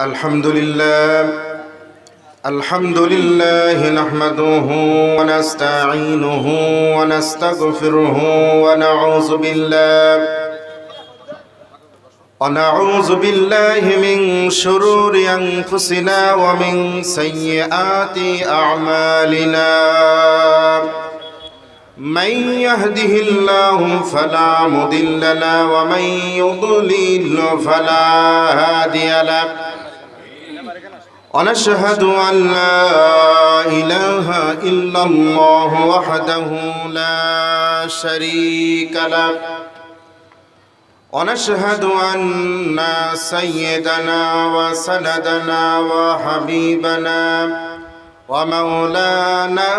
الحمد لله نحمده ونستعينه ونستغفره ونعوذ بالله من شرور أنفسنا ومن سيئات أعمالنا من يهده الله فلا مضل له ومن يضلل فلا هادي له ونشهد أن لا إله إلا الله وحده لا شريك له ونشهد أن سيدنا وسندنا وحبيبنا ومولانا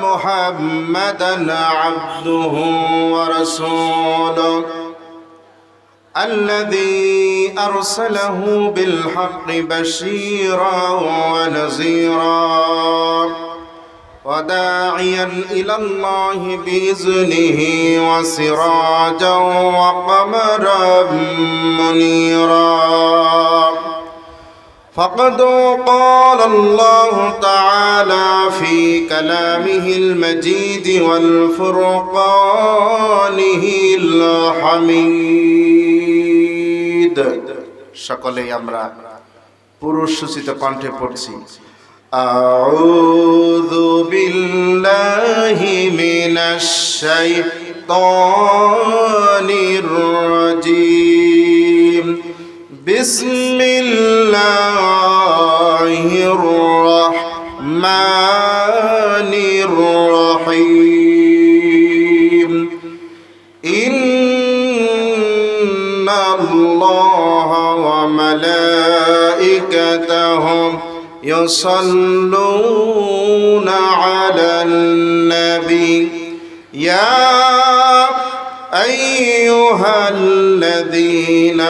محمدا عبده ورسوله الذي أرسله بالحق بشيرا ونذيرا وداعيا إلى الله بإذنه وسراجا وقمرا منيرا فقد قال الله تعالى في كلامه المجيد والفرقانه الحميد সকলে আমরা পুরুষ সূচিত কণ্ঠে পড়ছি আউযু বিল্লাহি মিনাশ শাইতানির রাজীম বিসমিল্লাহির রহমানির রহিম ইন্নাল্লাহা ওয়া মালাইকাতাহু يصلون على النبي يا أيها الذين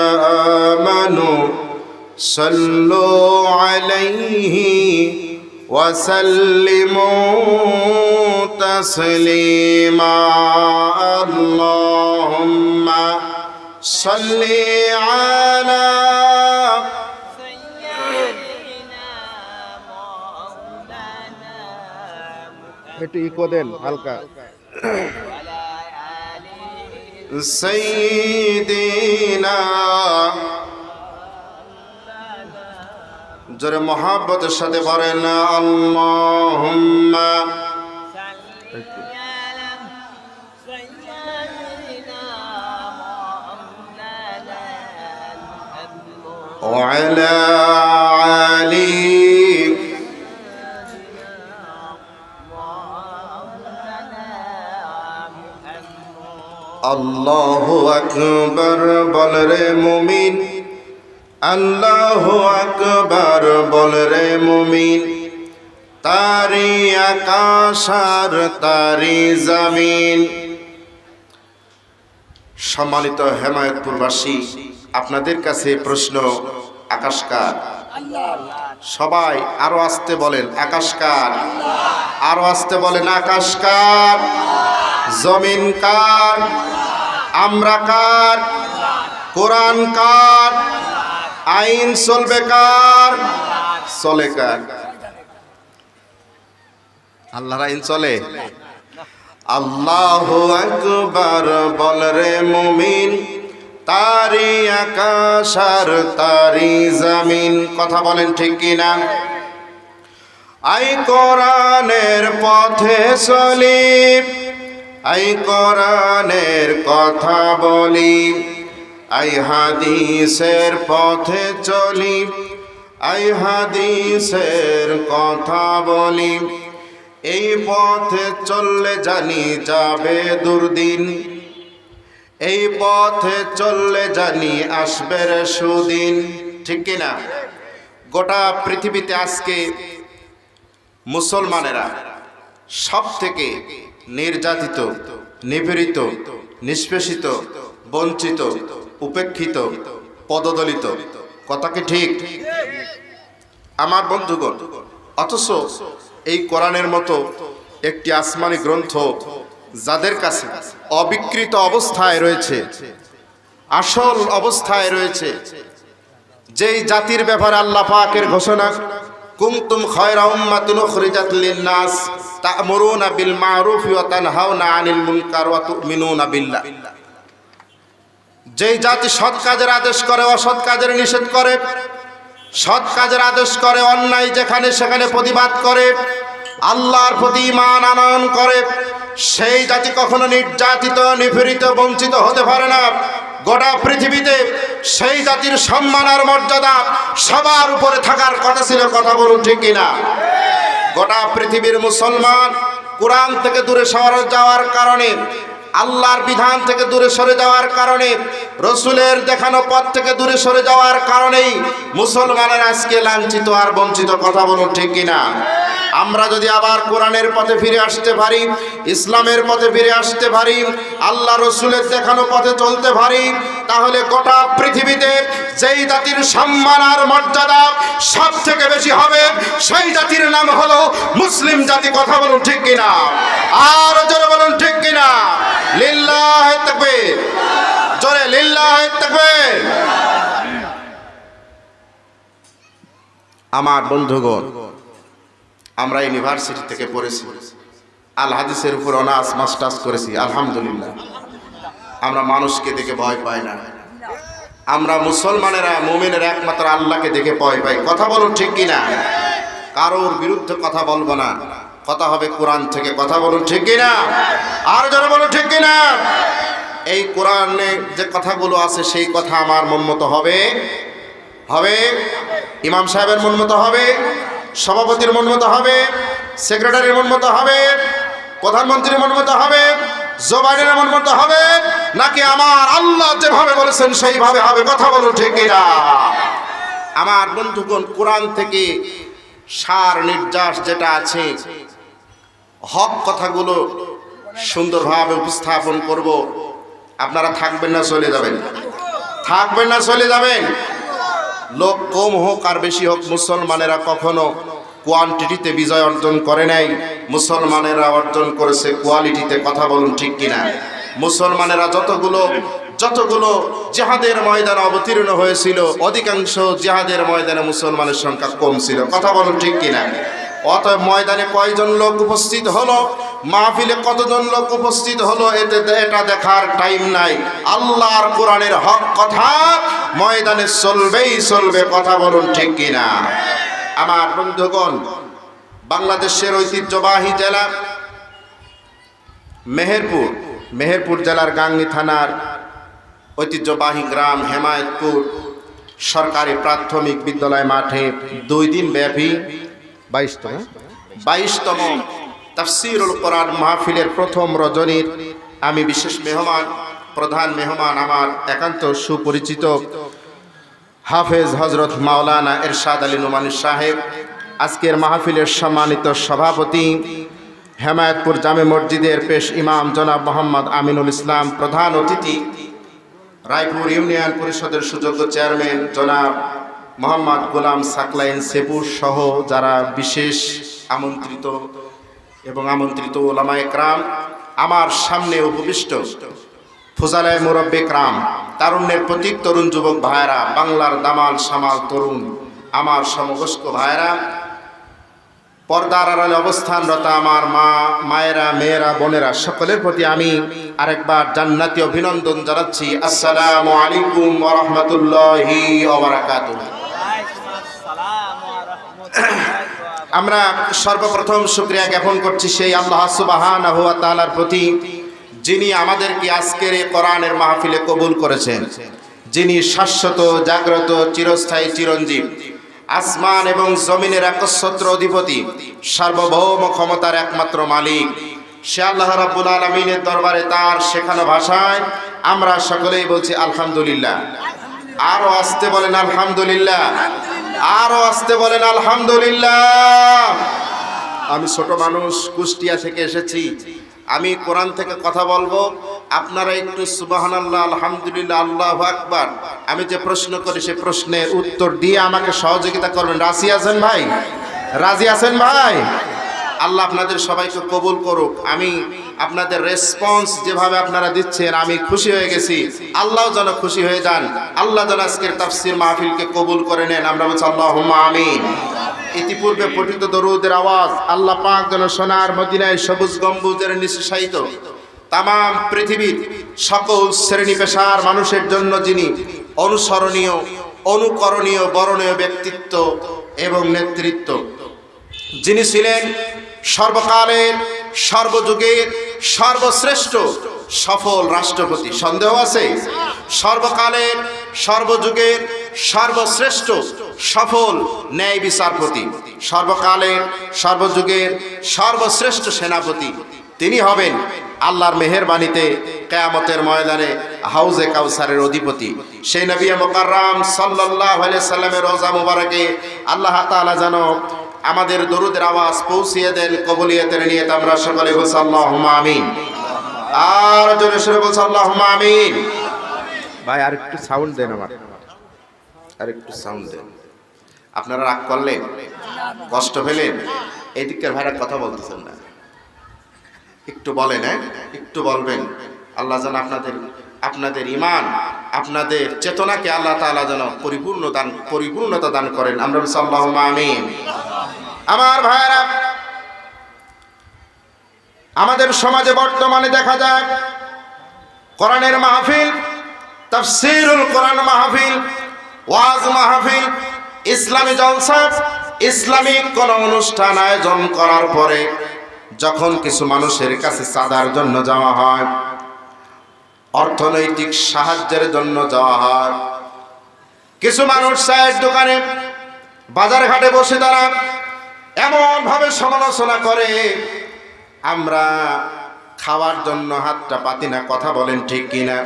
آمنوا صلوا عليه وسلموا تسليما اللهم صل على একটু ইকো দেন হালকা সাইয়্যিদিনা জোরে মহব্বতের সাথে বলেন আল্লাহুম্মা وعلى آله আল্লাহু আকবার বল রে মুমিন আল্লাহু আকবার বল রে মুমিন তারি আকাশ আর তারি জমিন। সম্মানিত হেমায়েতপুরবাসী, আপনাদের কাছে প্রশ্ন, আকাশ কার? সবাই আরো আস্তে বলেন আকাশ কার? আরো আস্তে বলেন আকাশ কার? জমিন কার? আমরা কার? কোরআন কার? আইন চলবে কার? চলে কার? আল্লাহর আইন চলে। আল্লাহু আকবার বল রে মুমিন তারি আকাশ আর তারি জমিন। কথা বলেন ঠিক কিনা? আই কোরআনের পথে চলি, আই কোরআনের কথা বলি, আই হাদিসের পথে চলি, আই হাদিসের কথা বলি। এই পথে চললে জানি যাবে দুর্দিন, এই পথে চললে জানি আসবে রে সুদিন। ঠিক কিনা? গোটা পৃথিবীতে আজকে মুসলমানেরা সব থেকে নির্যাতিত, নিপীড়িত, নিষ্পেষিত, বঞ্চিত, উপেক্ষিত, পদদলিত। কথা কি ঠিক? আমার বন্ধুগণ, অথচ এই কোরআনের মতো একটি আসমানি গ্রন্থ যাদের কাছে অবিকৃত অবস্থায় রয়েছে, আসল অবস্থায় রয়েছে, যেই জাতির ব্যাপারে আল্লাহ পাকের ঘোষণা, কুনতুম খায়রা উম্মাতিন উখরিজাত লিন-নাস তা'মুরুনা বিল মা'রুফ ওয়া তানহাউনা আনিল মুনকার ওয়া তু'মিনুনা বিল্লাহ। যেই জাতি সৎ কাজের আদেশ করে, অসৎ কাজের নিষেধ করে, সৎ কাজের আদেশ করে, অন্যায় যেখানে সেখানে প্রতিবাদ করে, আল্লাহর প্রতি ঈমান আনয়ন করে, সেই জাতি কখনো নির্যাতিত, নিপীড়িত, বঞ্চিত হতে পারে না। গোটা পৃথিবীতে সেই জাতির সম্মান আর মর্যাদা সবার উপরে থাকার কথা ছিল। কথা বলুন ঠিক কিনা? গোটা পৃথিবীর মুসলমান কোরআন থেকে দূরে সরে যাওয়ার কারণে, আল্লাহর বিধান থেকে দূরে সরে যাওয়ার কারণে, রসুলের দেখানো পথ থেকে দূরে সরে যাওয়ার কারণেই মুসলমানের আজকে লাঞ্ছিত আর বঞ্চিত। কথা বলুন ঠিক কিনা? আমরা যদি আবার কোরআনের পথে ফিরে আসতে পারি, ইসলামের পথে ফিরে আসতে পারি, আল্লাহ রসুলের দেখানো পথে চলতে পারি, তাহলে গোটা পৃথিবীতে যেই জাতির সম্মান আর মর্যাদা সব থেকে বেশি হবে, সেই জাতির নাম হলো মুসলিম জাতি। কথা বলুন ঠিক কিনা? আর জোরে বলুন ঠিক কিনা? লিল্লাহি তাকবীর, জোরে লিল্লাহি তাকবীর। আমার বন্ধুগণ, আমরা ইউনিভার্সিটি থেকে পড়েছি, আল হাদিসের উপর অনার্স মাস্টার্স করেছি, আলহামদুলিল্লাহ। আমরা মানুষকে দেখে ভয় পাই না। আমরা মুসলমানেরা, মুমিনেরা একমাত্র আল্লাহকে দেখে ভয় পাই। কথা বলুন ঠিক কিনা? কারোর বিরুদ্ধে কথা বলবো না, কথা হবে কোরআন থেকে। কথা বলুন ঠিক কিনা? আর যারা বলুন ঠিক কিনা? এই কোরআনে যে কথাগুলো আছে সেই কথা আমার মন মতো হবে, ইমাম সাহেবের মন মতো হবে, সভাপতির মন মতো হবে, সেক্রেটারির মন মতো হবে, প্রধানমন্ত্রীর মন মতো হবে, জো বাইডেনের মন মতো হবে, নাকি আমার আল্লাহ যেভাবে বলেছেন সেইভাবে হবে? কথা বলুন ঠিক কিনা? আমার বন্ধুগণ, কোরআন থেকে সার নির্যাস যেটা আছে, হক কথাগুলো সুন্দরভাবে উপস্থাপন করব। আপনারা থাকবেন না চলে যাবেন? থাকবেন না চলে যাবেন? লোক কম হোক আর বেশি হোক, মুসলমানেরা কখনো কোয়ান্টিটিতে বিজয় অর্জন করে নাই, মুসলমানেরা অর্জন করেছে কোয়ালিটিতে। কথা বলুন ঠিক কিনা? মুসলমানেরা যতগুলো জিহাদের ময়দানে অবতীর্ণ হয়েছিল, অধিকাংশ জিহাদের ময়দানে মুসলমানের সংখ্যা কম ছিল। কথা বলুন ঠিক কিনা? অতএব ময়দানে কয়জন লোক উপস্থিত হলো, মাহফিলে কতজন লোক উপস্থিত হলো, এটা দেখার টাইম নাই। আল্লাহর কোরআনের হক কথা ময়দানে চলবেই চলবে। কথা বলুন ঠিক কিনা? আমার বন্ধুগণ, বাংলাদেশের ঐতিহ্যবাহী জেলা মেহেরপুর জেলার গাংনী থানার ঐতিহ্যবাহী গ্রাম হেমায়েতপুর সরকারি প্রাথমিক বিদ্যালয় মাঠে 2 দিন ব্যাপী 22তম তাফসীরুল কোরআন মাহফিলের প্রথম রজনীর আমি বিশেষ মেহমান, প্রধান মেহমান আমার একান্ত সুপরিচিত হাফেজ হজরত মাওলানা এরশাদ আলী নোমানী সাহেব, আজকের মাহফিলের সম্মানিত সভাপতি, হেমায়েতপুর জামে মসজিদের পেশ ইমাম জনাব মোহাম্মদ আমিনুল ইসলাম, প্রধান অতিথি রায়পুর ইউনিয়ন পরিষদের সুযোগ্য চেয়ারম্যান জনাব মোহাম্মদ গোলাম সাকলাইন সেপুর সহ যারা বিশেষ আমন্ত্রিত ওলামায়ে কেরাম, আমার সামনে উপবিষ্ট ফুজালায়ে মুরব্বি কেরাম, তারুণ্যের প্রতীক তরুণ যুবক ভাইরা, বাংলার দামাল সামাল তরুণ আমার সমবয়স্ক ভাইরা, পর্দার আড়ালে অবস্থানরত আমার মায়েরা, মেয়েরা, বোনেরা, সকলের প্রতি আমি আরেকবার জান্নাতি অভিনন্দন জানাচ্ছি। আসসালামু আলাইকুম ওয়া রাহমাতুল্লাহি ওয়া বারাকাতুহু। আমরা সর্বপ্রথম শুকরিয়া জ্ঞাপন করছি সেই আল্লাহ সুবহানাহু ওয়া তাআলার প্রতি, যিনি আমাদেরকে আজকের এই কোরআনের মাহফিলে কবুল করেছেন, যিনি শাশ্বত, জাগ্রত, চিরস্থায়ী, চিরঞ্জীব, আসমান এবং জমিনের একচ্ছত্র অধিপতি, সার্বভৌম ক্ষমতার একমাত্র মালিক। সে আল্লাহ রাব্বুল আলামিনের দরবারে তার শেখানো ভাষায় আমরা সকলেই বলছি আলহামদুলিল্লাহ। আরো আসতে বলেন আলহামদুলিল্লাহ, আরো আসতে বলেন আলহামদুলিল্লাহ। আমি ছোট মানুষ, কুষ্টিয়া থেকে এসেছি, আমি কোরআন থেকে কথা বলবো, আপনারা একটু সুবহানাল্লাহ, আলহামদুলিল্লাহ, আল্লাহু আকবার, আমি যে প্রশ্ন করি সে প্রশ্নের উত্তর দিয়ে আমাকে সহযোগিতা করবেন। রাজি আছেন ভাই? রাজি আছেন ভাই? আল্লাহ আপনাদের সবাইকে কবুল করুক। আমি আপনাদের রেসপন্স যেভাবে আপনারা দিচ্ছেন আমি খুশি হয়ে গেছি। আল্লাহ যেন খুশি হয়ে যান। আল্লাহ যেন আজকের তাফসীর মাহফিলকে কবুল করে নেন। আমরা বলছি আল্লাহুম্মা আমিন। ইতিপূর্বে পঠিত দরুদের আওয়াজ আল্লাহ পাক যেন সোনার মদিনায় সবুজ গম্বুজের নিচে শায়িত তাম পৃথিবীর সকল শ্রেণী পেশার মানুষের জন্য যিনি অনুসরণীয়, অনুকরণীয়, বরণীয় ব্যক্তিত্ব এবং নেতৃত্ব, যিনি ছিলেন সর্বকালের, সর্বযুগের সর্বশ্রেষ্ঠ সফল রাষ্ট্রপতি, সন্দেহ আছে? সর্বকালের, সর্বযুগের সর্বশ্রেষ্ঠ সফল ন্যায় বিচারপতি, সর্বকালের, সর্বযুগের সর্বশ্রেষ্ঠ সেনাপতি, তিনি হবেন আল্লাহর মেহেরবানিতে কিয়ামতের ময়দানে হাউজে কাউসারের অধিপতি। সেই নবী মুকাররম সাল্লাল্লাহু আলাইহি সাল্লামের রওজা মুবারকে আল্লাহ তাআলা যেন আমাদের দরুদের আওয়াজ পৌঁছিয়ে দেন। কবুলিয়তের নিয়ত আমরা সকলে বলি আল্লাহুম্মা আমিন। আর জোরে সরে বলি আল্লাহুম্মা আমিন। ভাই আর একটু সাউন্ড দেন, আমার আর একটু সাউন্ড দেন। আপনারা রাগ করলেন, কষ্ট পেলেন, এদিকের ভাইরা কথা বলতেছেন না, একটু বলেন, হ্যাঁ একটু বলবেন। আল্লাহ যেন আপনাদের ঈমান, আপনাদের চেতনাকে আল্লাহ তাআলা যেন পরিপূর্ণতা দান করেন। আমরা বলি আল্লাহুম্মা আমিন। আমার ভাইরা, আমাদের সমাজে বর্তমানে দেখা যায় কোরআনের মাহফিল, তাফসীরুল কোরআন মাহফিল, ওয়াজ মাহফিল, ইসলামী জলসা, ইসলামিক কোন অনুষ্ঠান আয়োজন করার পরে যখন কিছু মানুষের কাছে চাঁদার জন্য যাওয়া হয়, অর্থনৈতিক সাহায্যের জন্য যাওয়া হয়, কিছু মানুষ চায়ের দোকানে, বাজার ঘাটে বসে তারা এমন ভাবে সমালোচনা করে, আমরা খাওয়ার জন্য হাতটা পাতি না, কথা বলেন ঠিক কিনা?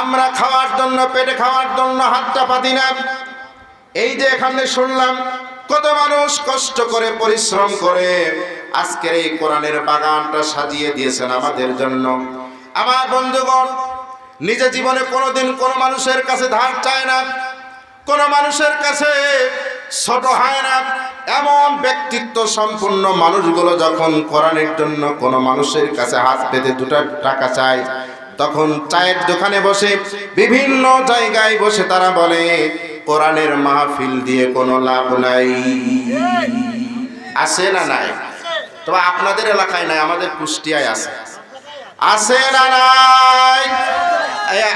আমরা খাওয়ার জন্য, পেটে খাওয়ার জন্য হাতটা পাতি না। এই যে এখানে শুনলাম কত মানুষ কষ্ট করে, পরিশ্রম করে আজকের এই কোরআনের বাগানটা সাজিয়ে দিয়েছেন আমাদের জন্য। আমার বন্ধুগণ, নিজে জীবনে কোনোদিন কোনো মানুষের কাছে ধার চায় না, কোনো মানুষের কাছে ছোট হয় না। এমন ব্যক্তিত্ব সম্পন্ন মানুষগুলো যখন কোরআনের জন্য কোনো মানুষের কাছে হাত পেতে দুটো টাকা চায়, তখন চায়ের দোকানে বসে, বিভিন্ন জায়গায় বসে তারা বলে কোরআনের মাহফিল দিয়ে কোনো লাভ নাই। আছে না নাই? তবে আপনাদের এলাকায় নাই, আমাদের কুষ্টিয়ায় আছে। আছে না নাই?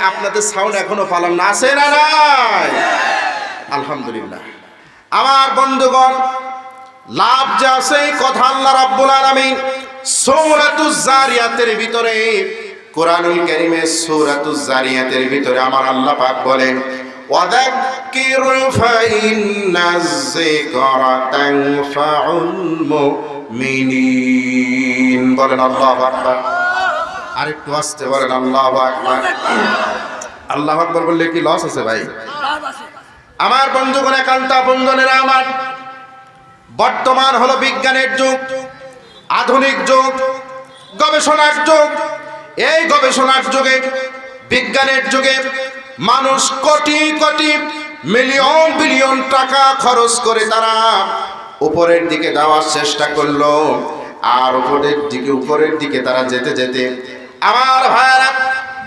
আপনাদের সাউন্ড এখনো পালাম না। আছে না নাই? আলহামদুলিল্লাহ। আমার বন্ধুগণ, লাভ যে আছে এই কথা আল্লাহ রাব্বুল আলামিন সূরাতুজ জারিয়াতের ভিতরে, কোরআনুল কারীমের সূরাতুজ জারিয়াতের ভিতরে আমার আল্লাহ পাক বলেন, ওয়াযাক্কির ফাইন্নাজ যিকরা তানফাউল মুমিনিন। বলেন আল্লাহু আকবার। আরেকটু আস্তে বলেন আল্লাহু আকবার। আল্লাহু আকবার বললে কি লস আছে ভাই? আমার বন্ধুগণ, একান্ত বন্ধনেরা আমার, বর্তমান হলো বিজ্ঞানের যুগ, আধুনিক যুগ, গবেষণার যুগ। এই গবেষণার যুগে, বিজ্ঞানের যুগে মানুষ কোটি কোটি, মিলিয়ন বিলিয়ন টাকা খরচ করে তারা উপরের দিকে যাওয়ার চেষ্টা করলো। আর উপরের দিকে তারা যেতে যেতে আমার ভাইয়েরা,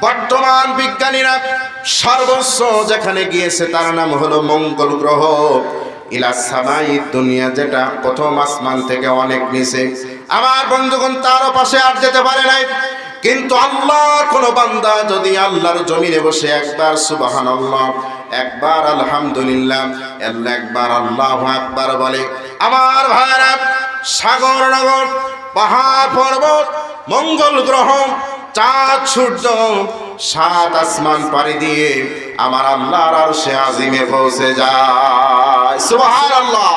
বর্তমান বিজ্ঞানীরা সর্বোচ্চ যেখানে গিয়েছে তার নাম হলো মঙ্গল গ্রহ, ইলা সামাই দুনিয়া, যেটা প্রথম আসমান থেকে অনেক নিচে। আমার বন্ধুগণ, তারও পাশে আর যেতে পারে নাই। কিন্তু আল্লাহর কোন বান্দা যদি আল্লাহর জমিনে বসে একবার সুবহানাল্লাহ, একবার আলহামদুলিল্লাহ, একবার আল্লাহু আকবার বলে, আমার ভাইরা, সাগর নগর, পাহাড় পর্বত, মঙ্গল গ্রহ, চাঁদ সূর্য, সাত আসমান পাড়ি দিয়ে আমার আল্লাহর আরশে আজিমে পৌঁছে যায়। সুবহানাল্লাহ।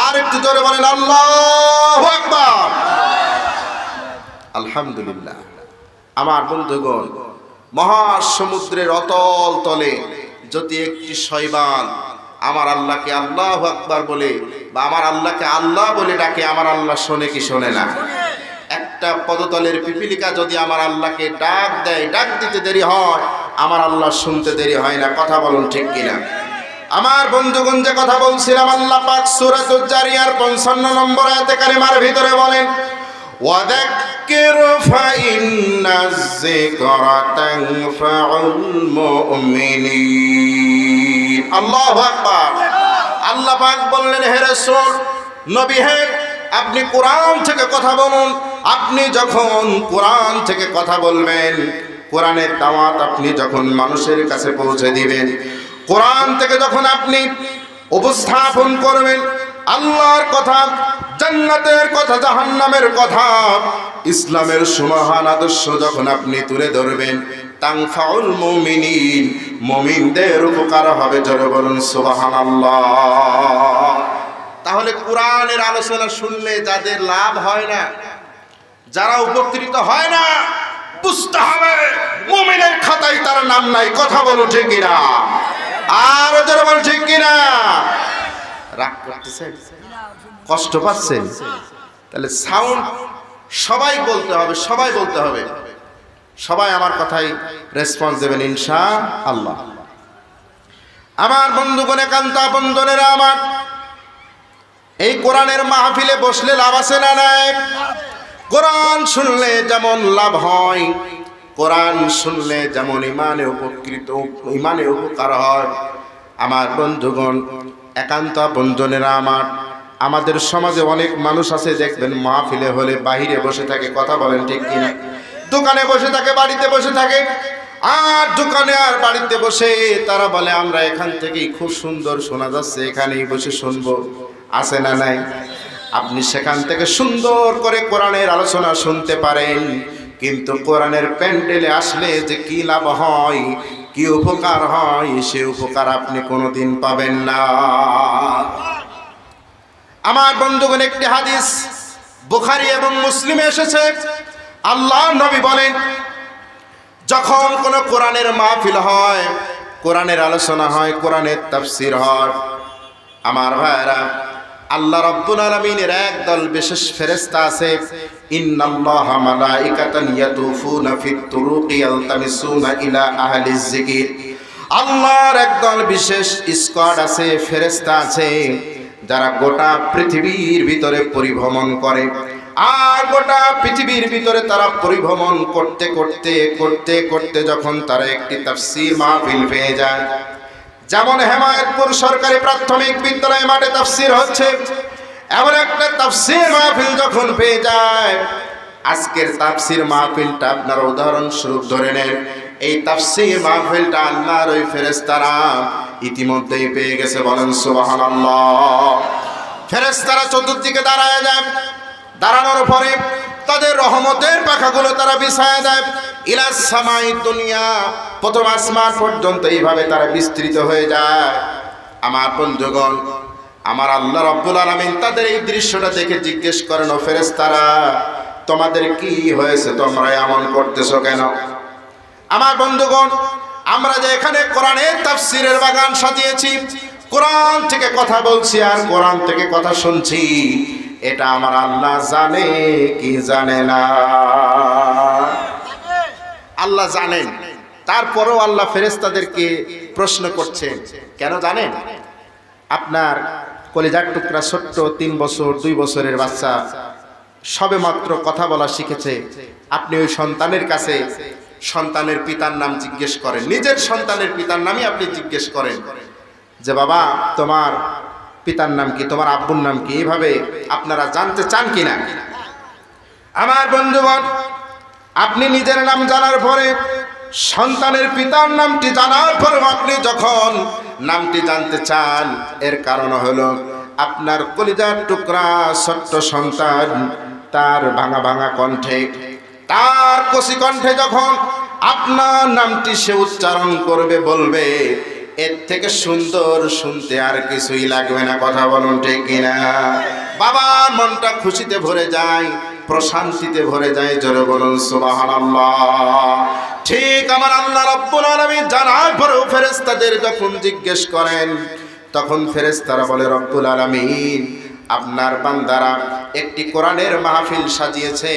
আর একটু জোরে বলেন আল্লাহু আকবার। আলহামদুলিল্লাহ। আমার বন্ধুগণ, মহাসমুদ্রের অতল তলে যদি একটি শৈবাল আমার আল্লাহকে আল্লাহু আকবার বলে, বা আমার আল্লাহকে আল্লাহ বলে ডাকে, আমার আল্লাহ শোনে কি শোনে না? একটা পদতলের পিপিলিকা যদি আমার আল্লাহকে ডাক দেয়, ডাক দিতে দেরি হয়, আমার আল্লাহ শুনতে দেরি হয় না। কথা বলুন ঠিক কিনা? আমার বন্ধুগণ, যে কথা বলছিলাম, আল্লাহ পাক সূরাতুজ জারিয়ার 55 নম্বর আয়াতে কারিমার ভিতরে বলেন, ওয়াযাক্কির ফাইন্নাজ যিকরা তানফাউল মুমিনিন। আল্লাহু আকবার। আল্লাহ পাক বললেন, হে রাসূল, নবী হে, আপনি কোরআন থেকে কথা বলুন। আপনি যখন কোরআন থেকে কথা বলবেন, কোরআনের দাওয়াত আপনি যখন মানুষের কাছে পৌঁছে দিবেন, কোরআন থেকে যখন আপনি উপস্থাপন করবেন আল্লাহর কথা, জান্নাতের কথা, জাহান্নামের কথা, ইসলামের সুমহান আদর্শ যখন আপনি তুলে ধরবেন, তানফাউল মুমিনিন, মুমিনদের উপকার হবে। জোরে বলুন সুবহানাল্লাহ। তাহলে কোরআনের আলোচনা শুনলে যাদের লাভ হয় না, যারা উপকৃত হয় না, বুঝতে হবে মুমিনের খাতায় তার নাম নাই। কথা বলো ঠিক কিনা? আর যারা বলো ঠিক কিনা? রাগ করতেছেন, কষ্ট পাচ্ছেন? তাহলে সাউন্ড সবাই বলতে হবে, সবাই বলতে হবে, সবাই আমার কথাই রেসপন্স দেবেন ইনশাআল্লাহ। আমার বন্ধুগণ, একান্তা বন্ধনেরা আমার, এই কোরআনের মাহফিলে বসলে লাভ আছে না নাই? কোরআন শুনলে যেমন লাভ হয়, কোরআন শুনলে যেমন ইমানে উপকার হয়। আমার বন্ধুগণ, একান্ত বন্ধনেরা আমার, আমাদের সমাজে অনেক মানুষ আছে, দেখবেন মাহফিলে হলে বাহিরে বসে থাকে। কথা বলেন ঠিক কিনা? দোকানে বসে থাকে, বাড়িতে বসে থাকে, আর দোকানে আর বাড়িতে বসে তারা বলে আমরা এখান থেকেই খুব সুন্দর শোনা যাচ্ছে, এখানেই বসে শুনবো। আছে না নাই? আপনি সেখান থেকে সুন্দর করে কোরআনের আলোচনা শুনতে পারেন, কিন্তু কোরআনের প্যান্ডেলে আসলে যে কি লাভ হয়, কি উপকার হয়, সে উপকার আপনি কোনোদিন পাবেন না। আমার বন্ধুগণ, একটি হাদিস বুখারী এবং মুসলিমে এসেছে। আল্লাহ নবী বলেন, যখন কোনো কোরআনের মাহফিল হয়, কোরআনের আলোচনা হয়, কোরআনের তাফসীর হয়, আমার ভাইরা, আল্লাহ রাব্বুল আলামিনের একদল বিশেষ ফেরেশতা আছে। ইন্নাল্লাহা মালাইকাতান ইয়াতুফুনা ফিত তুরুকি ইয়ালতামিসুনা ইলা আহলিজ যিকির। আল্লাহর একদল বিশেষ স্কোয়াড আছে, ফেরেশতা আছে, যারা গোটা পৃথিবীর ভিতরে পরিভ্রমণ করে। আর গোটা পৃথিবীর ভিতরে তারা পরিভ্রমণ করতে করতে করতে করতে যখন তারা একটি তাফসীর মাহফিল পেয়ে যায়, যেমন হেমায়েতপুর সরকারি প্রাথমিক বিদ্যালয় মাঠে তাফসীর হচ্ছে, এমন একটা তাফসীর মাহফিল যখন পেয়ে যায়, আজকের তাফসীর মাহফিলটা আপনারা উদাহরণস্বরূপ ধরে নেন। এই তাফসীর মাহফিলটা আল্লাহর ওই ফেরেশতারা ইতিমধ্যেই পেয়ে গেছে। বলেন সুবহানাল্লাহ। ফেরেশতারা চতুর্দিকে দাঁড়ায় যায়, দাঁড়ানোর পরে তাদের রহমতের পাখাগুলো তারা বিছায় দেয়। ইলাস সামাই দুনিয়া, প্রথম আসমান পর্যন্ত এইভাবে তারা বিস্তৃত হয়ে যায়। আমার বন্ধুগণ, আমার আল্লাহ রাব্বুল আলামিন তাদের এই দৃশ্যটা দেখে জিজ্ঞেস করেন, ও ফেরেশতারা, তোমাদের কি হয়েছে? তোমরা এমন করতেছো কেন? আমার বন্ধুগণ, আমরা যে এখানে কোরআনের তাফসীরের বাগান সাজিয়েছি, কোরআন থেকে কথা বলছি আর কোরআন থেকে কথা শুনছি, এটা আমার আল্লাহ জানে কি জানে না? আল্লাহ জানেন। তারপরেও আল্লাহ ফেরেশতাদেরকে প্রশ্ন করছেন, কেন জানেন? আপনার কলিজার টুকরা ছোট্ট 3 বছর 2 বছরের বাচ্চা সবে মাত্র কথা বলা শিখেছে। আপনি ওই সন্তানের কাছে সন্তানের পিতার নাম জিজ্ঞেস করেন, নিজের সন্তানের পিতার নামই আপনি জিজ্ঞেস করেন যে বাবা, তোমার পিতার নাম কি, তোমার আব্বুর নাম কি? এইভাবে আপনারা জানতে চান কিনা? আমার বন্ধুগণ, আপনি নিজের নাম জানার পরে, সন্তানের পিতার নামটি জানার পরে আপনি যখন নামটি জানতে চান, এর কারণ হলো আপনার কলিজার টুকরা ছোট্ট সন্তান তার ভাঙা ভাঙা কণ্ঠে, তার কষি কণ্ঠে যখন আপনার নামটি সে উচ্চারণ করবে, বলবে, এর থেকে সুন্দর শুনতে আর কিছুই লাগবে না। কথা বলুন ঠিক কিনা? বাবার মনটা খুশিতে ভরে যায়, প্রশান্তিতে ভরে যায়। জোরে বলুন সুবহানাল্লাহ। ঠিক আমার আল্লাহ রাব্বুল আলামিন জানার পরেও ফেরেশতাদের যখন জিজ্ঞেস করেন, তখন ফেরেশতারা বলে, রব্বুল আলামিন, আপনার বান্দারা একটি কোরআনের মাহফিল সাজিয়েছে,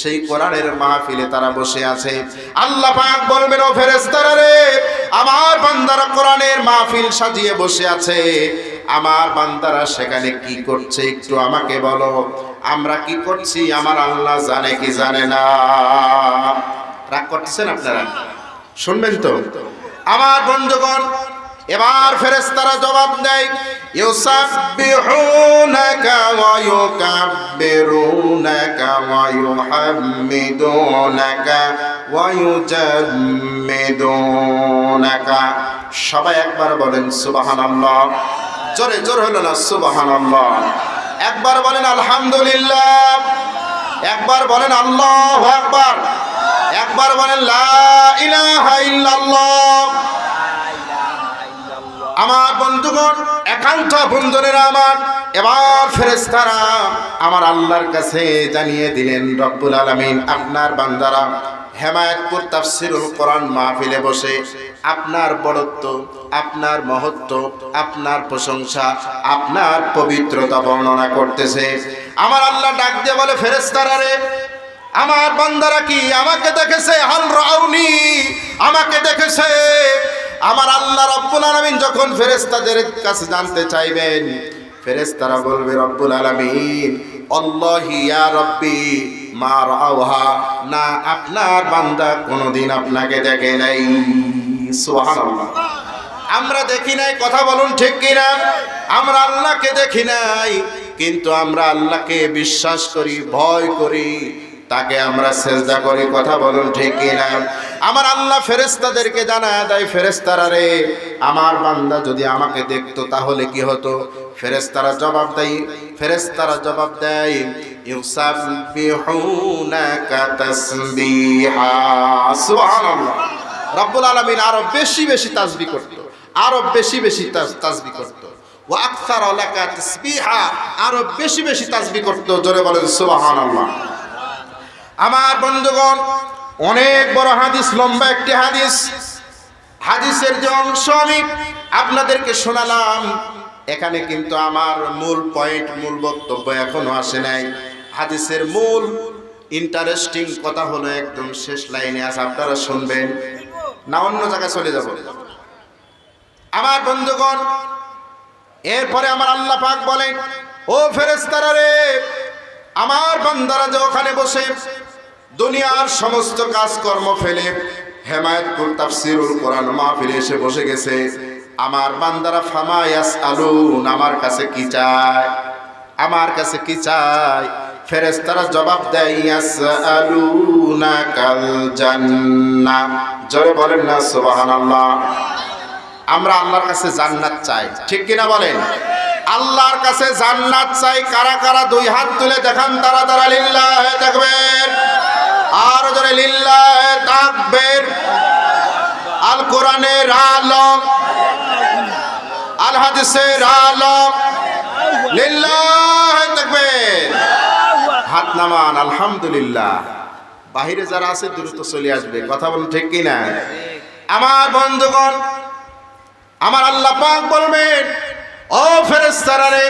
সেই কোরআনের মাহফিলে তারা বসে আছে। আল্লাহ পাক বলবেন, ও ফেরেশতারা রে, আমার বান্দারা কোরআনের মাহফিল সাজিয়ে বসে আছে, আমার বান্দারা সেখানে কি করছে একটু আমাকে বলো। আমরা কি করছি আমার আল্লাহ জানে কি জানে না? রাগ করতেছেন আপনারা? শুনবেন তো আমার বন্ধুগণ। এবার ফেরেশতারা জবাব দেয়, ইউসাব্বিহুনাকা ওয়া ইউকাব্বিরুনাকা ওয়া ইউহাম্মিদুনাকা ওয়া ইউজাম্মিদুনাকা। সবাই একবার বলেন সুবহানাল্লাহ। জোরে জোরে হলো না সুবহানাল্লাহ। একবার বলেন আলহামদুলিল্লাহ, একবার বলেন আল্লাহু আকবার, একবার বলেন লা ইলাহা ইল্লাল্লাহ। আমার বন্ধুগণ, একান্ত বন্ধুরা আমার, এবার ফেরেশতারা আমার আল্লাহর কাছে জানিয়ে দিলেন, রব্বুল আলামিন আপনার বান্দারা হেমায়েতপুর তাফসীরুল কোরআন মাহফিলে বসে আপনার বড়ত্ব, আপনার মহত্ব, আপনার প্রশংসা, আপনার পবিত্রতা বর্ণনা করতেছে। আমার আল্লাহ ডাক দিয়ে বলে, ফেরেশতারা রে, আমার বান্দারা কি আমাকে দেখেছে? হাল রাউনি, আমাকে দেখেছে? আমার আল্লাহ রব্বুল আলামিন যখন ফেরেশতাদের কাছে জানতে চাইবেন, ফেরেশতারা বলবে, রব্বুল আলামিন আল্লাহি ইয়া রব্বি মা রাআহা, না আপনার বান্দা কোনোদিন আপনাকে দেখে নাই। সুবহানাল্লাহ। আমরা দেখি নাই, কথা বলুন ঠিক কিনা? আমরা আল্লাহকে দেখি নাই, কিন্তু আমরা আল্লাহকে বিশ্বাস করি, ভয় করি, তাকে আমরা সেজদা করি, কথা বলুন ঠিক কিনা? আমার আল্লাহ ফেরেশতাদেরকে জানায় দেয়, ফেরেশতারা রে, আমার বান্দা যদি আমাকে দেখতো তাহলে কি হতো? ফেরেশতারা জবাব দেয় ইউসাব্বিহুনাকা তাসবিহা। সুবহানাল্লাহ। রব্বুল আলামিন আরো বেশি বেশি তাসবিহ করত, আরো বেশি বেশি তাসবিহ করত। ওয়া আকসার লাকা তাসবিহা, আরো বেশি বেশি তাসবিহ করত। জোরে বলেন সুবহানাল্লাহ। আমার বন্ধুগণ, অনেক বড় হাদিস, লম্বা একটি হাদিস। হাদিসের যে অংশ আমি আপনাদেরকে শোনালাম, এখানে কিন্তু আমার মূল পয়েন্ট, মূল বক্তব্য এখনো আসে নাই। হাদিসের মূল ইন্টারেস্টিং কথা হলো একদম শেষ লাইনে আছে, আপনারা শুনবেন না অন্য জায়গায় চলে যাব। আমার বন্ধুগণ, এরপরে আমার আল্লাহ পাক বলেন, ও ফেরেশতারা রে, আমার বান্দারা যে ওখানে বসে দুনিয়ার সমস্ত কাজকর্ম ফেলে হেমায়েতপুর তাফসীরুল কোরআন মাহফিলে এসে বসে গেছে, আমার বান্দারা ফামা ইয়াসআলুন, আমার কাছে কি চায়? আমার কাছে কি চায়? ফেরেশতারা জবাব দেয়, ইয়াসআলুনাকাল জান্নাহ। জোরে বলেন না সুবহানাল্লাহ। আমরা আল্লাহর কাছে জান্নাত চাই, ঠিক কিনা বলেন? আল্লাহর কাছে জান্নাত চাই। কারা কারা দুই হাত তুলে দেখান, তারা তারা লিল্লাহে তাকবীর, আর জোরে লিল্লাহে তাকবীর। আল কোরআনের আলো, আল হাদিসের আলো, লিল্লাহে তাকবীর। হাত নামান, আলহামদুলিল্লাহ। বাহিরে যারা আছে দ্রুত চলে আসবে, কথা বলুন ঠিক কিনা? আমার বন্ধুগণ, আমার আল্লাহ পাক বলবেন, ও ফেরেশতারা রে,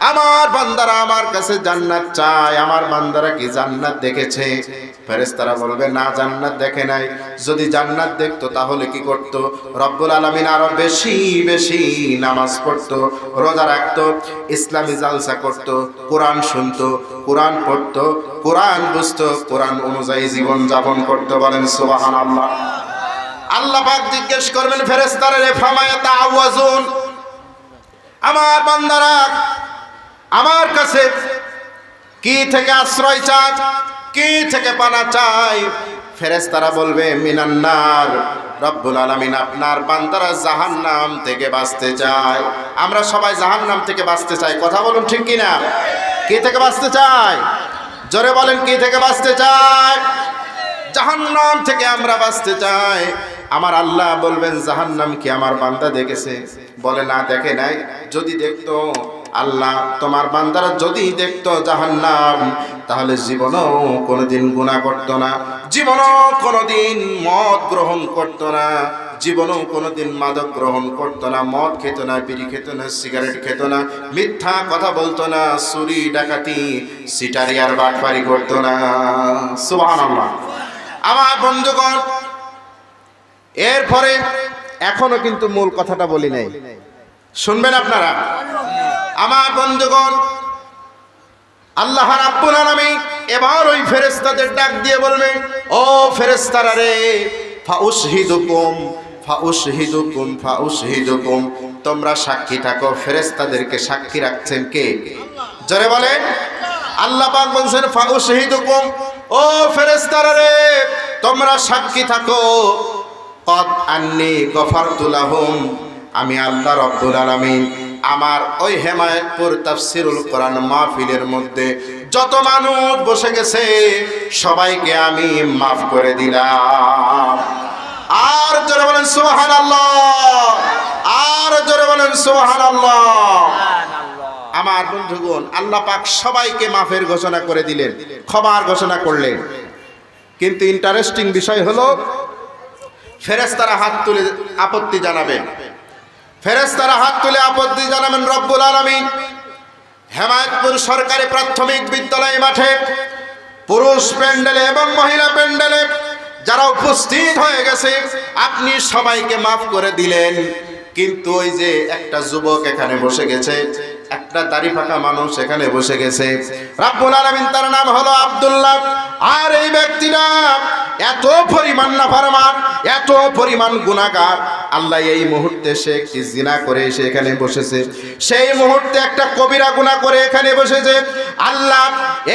আমার বান্দারা আমার কাছে জান্নাত চায়। আমার বান্দারা কি জান্নাত দেখেছে? ফেরেশতারা বলবে, না, জান্নাত দেখে নাই। যদি জান্নাত দেখতো তাহলে কি করত? রব্বুল আলামিন আরো বেশি বেশি নামাজ পড়তো, রোজা রাখতো, ইসলামী জালসা করতো, কোরআন শুনতো, কোরআন পড়তো, কোরআন বুঝতো, কোরআন অনুযায়ী জীবন যাপন করতো। বলেন সুবহানাল্লাহ। আল্লাহ পাক জিজ্ঞেস করবেন, ফেরেশতারা রে, ফামা ইয়াতাআওয়াজুন, আমার বান্দারা আমার কাছে কি থেকে আশ্রয় চায়, কি থেকে পানা চায়? ফেরেশতারা বলবে, মিনান নার, রব্বুল আলামিন আপনার বান্দারা জাহান্নাম থেকে বাঁচতে চায়। আমরা সবাই জাহান্নাম থেকে বাঁচতে চাই, কথা বলুন ঠিক কিনা? কি থেকে বাঁচতে চায়? জোরে বলেন, কি থেকে বাঁচতে চায়? জাহান্নাম থেকে আমরা বাঁচতে চাই। আমার আল্লাহ বলবেন, জাহান্নাম কি আমার বান্দা দেখেছে? বলে, না, দেখে নাই। যদি দেখতো, আল্লাহ তোমার বান্দারা যদি দেখতো জাহান্নাম, তাহলে জীবনও কোনোদিন গুনাহ করতো না, জীবনও কোনোদিন মদ গ্রহণ করতো না, জীবনও কোনোদিন মাদক গ্রহণ করতো না, মদ খেত না, বিড়ি খেত না, সিগারেট খেত না, মিথ্যা কথা বলতো না, চুরি ডাকাতি সিটারি আর বাটপারি করতো না। সুবহানাল্লাহ। আমার বন্ধুগণ, এরপরে এখনো কিন্তু মূল কথাটা বলি নাই। শুনবেন আপনারা আমার বন্ধুগণ, আল্লাহ রাব্বুল আলামিন এবার ওই ফেরেশতাদের ডাক দিয়ে বলবেন, ও ফেরেশতারা রে, ফাউশহিদুকুম ফাউশহিদুকুম ফাউশহিদুকুম, তোমরা সাক্ষী থাকো। ফেরেশতাদেরকে সাক্ষী রাখছেন কে? জোরে বলেন। আল্লাহ পাক বলছেন ফাউশহিদুকুম, ও ফেরেশতারা রে, তোমরা সাক্ষী থাকো। কদ আন্নী গফারতু লাহুম, আমি আল্লাহ রাব্বুল আলামিন আমার ওই হেমায়েতপুর তাফসীরুল কোরআন মাহফিলের মধ্যে যত মানুষ বসে গেছে সবাইকে আমি মাফ করে দিলাম। আর জোরে বলেন সুবহানাল্লাহ, আর জোরে বলেন সুবহানাল্লাহ। আমার বন্ধুগণ, আল্লাহ পাক সবাইকে মাফের ঘোষণা করে দিলেন, ক্ষমার ঘোষণা করলেন। কিন্তু ইন্টারেস্টিং বিষয় হলো ফেরেশতারা হাত তুলে আপত্তি জানাবেন। ফেরেশতারা হাত তুলে আপত্তি জানাবেন রব্বুল আলামিন হেমায়েতপুর সরকারি প্রাথমিক বিদ্যালয় মাঠে পুরুষ প্যান্ডেলে এবং মহিলা প্যান্ডেলে যারা উপস্থিত হয়ে গেছে আপনি সবাইকে মাফ করে দিলেন। কিন্তু ওই যে একটা যুবক এখানে বসে গেছে, একটা দাড়ি ফাঁকা মানুষ এখানে বসে গেছে, রব্বুল আলামিন তার নাম হলো আব্দুল্লাহ। আর এই ব্যক্তিটা এত পরিমাণ নাফরমান, এত পরিমাণ গুনাহগার, আল্লাহ এই মুহূর্তে সে একটি জিনা করে এসে এখানে বসেছে, সেই মুহূর্তে একটা কবিরা গুনাহ করে এখানে বসেছে। আল্লাহ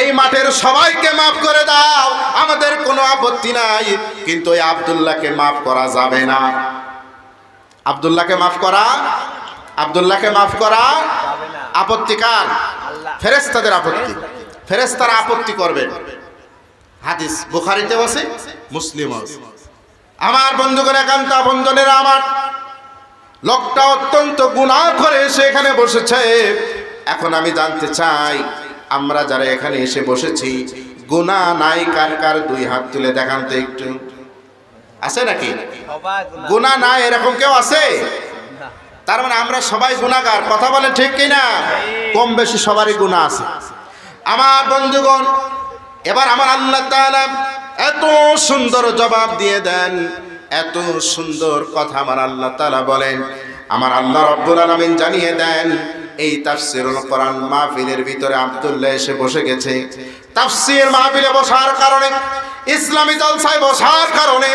এই মাঠের সবাইকে মাফ করে দাও, আমাদের কোনো আপত্তি নাই, কিন্তু এই আব্দুল্লাহকে মাফ করা যাবে না। আব্দুল্লাহকে মাফ করা, আব্দুল্লাহকে মাফ করা আপত্তি কার? ফেরেশতাদের আপত্তি। ফেরেশতারা আপত্তি করবেন। হাদিস বুখারীতে আছে, মুসলিমও আছে। আমার বন্ধুগণ, একান্ত বন্ধনেরা, আমার লোকটা অত্যন্ত গুনাহ করে এসে এখানে বসেছে। এখন আমি জানতে চাই, আমরা যারা এখানে এসে বসেছি গুনাহ নাই কার কার? দুই হাত তুলে দেখান তো একটু। আছে নাকি? গুনাহ নাই এরকম কেউ আছে? তার মানে আমরা সবাই গুনাহগার। কথা বলে ঠিক কিনা? কম বেশি সবারই গুনাহ আছে। আমার বন্ধুগণ, এবার আমার আল্লাহ তাআলা এত সুন্দর জবাব দিয়ে দেন, এত সুন্দর কথা আমার আল্লাহ তাআলা বলেন। আমার আল্লাহ রাব্বুল আলামিন জানিয়ে দেন, এই তাফসীরুল কোরআন মাহফিলের ভিতরে আব্দুল্লাহ এসে বসে গেছে। তাফসীর মাহফিলে বসার কারণে, ইসলামী জলসায় বসার কারণে,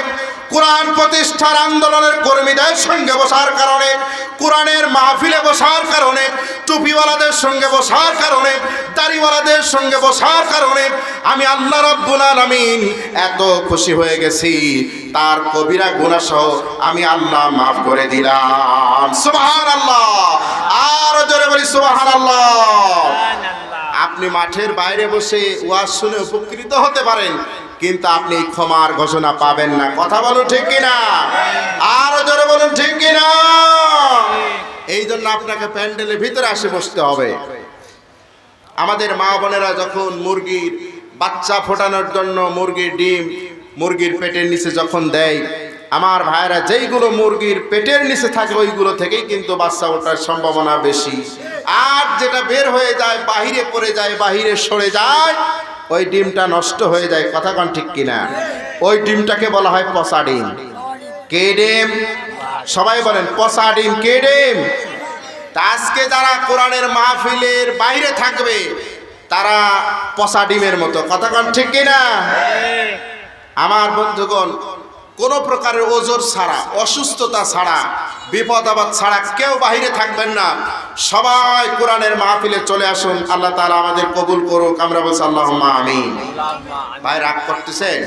কোরআন প্রতিষ্ঠার আন্দোলনের কর্মীদের সঙ্গে বসার কারণে, কোরআনের মাহফিলে বসার কারণে, টুপিওয়ালাদের সঙ্গে বসার কারণে, দাড়িওয়ালাদের সঙ্গে বসার কারণে আমি আল্লাহ রাব্বুল আলামিন এত খুশি হয়ে গেছি, তার কবিরা গুনাহ সহ আমি আল্লাহ মাফ করে দিলাম। সুবহানাল্লাহ, আর জোরে বলি সুবহানাল্লাহ। আপনি মাঠের বাইরে বসে ওয়াজ শুনে উপকৃত হতে পারেন, কিন্তু আপনি ক্ষমার ঘোষণা পাবেন না। কথা বলুন ঠিক কিনা? আর জোরে বলুন ঠিক কিনা? এই জন্য আপনাকে প্যান্ডেলের ভিতরে আসে বসতে হবে। আমাদের মা বোনেরা যখন মুরগির বাচ্চা ফোটানোর জন্য মুরগির ডিম মুরগির পেটের নিচে যখন দেয়, আমার ভাইরা যেইগুলো মুরগির পেটের নিচে থাকে ওইগুলো থেকেই কিন্তু বাচ্চা ওঠার সম্ভাবনা বেশি। আর যেটা বের হয়ে যায়, বাহিরে পড়ে যায়, বাহিরে সরে যায়, ওই ডিমটা নষ্ট হয়ে যায়। কথা কোন ঠিক কিনা? ওই ডিমটাকে বলা হয় পচা ডিম। কে ডিম? সবাই বলেন পচা ডিম। কে ডিম? আজকে যারা কোরআনের মাহফিলের বাইরে থাকবে তারা পচা ডিমের মতো। কথা কোন ঠিক কিনা? আমার বন্ধুগণ, কোন প্রকারের ওজর ছাড়া, অসুস্থতা ছাড়া, বিপদ আপদ ছাড়া কেউ বাহিরে থাকবেন না। সবাই কোরআনের মাহফিলে চলে আসুন। আল্লাহ তাআলা আমাদের কবুল করুক। আমরা বলছি আল্লাহুম্মা আমিন। ভাই রাগ করতেছেন?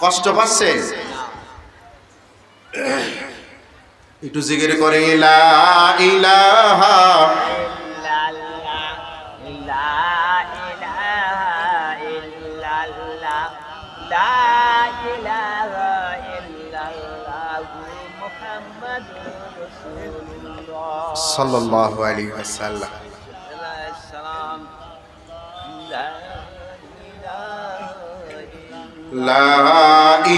কষ্ট পাচ্ছেন? একটু জিকির করে লা ইলাহা সাল্লাল্লাহু আলাইহি ওয়াসাল্লাম। লা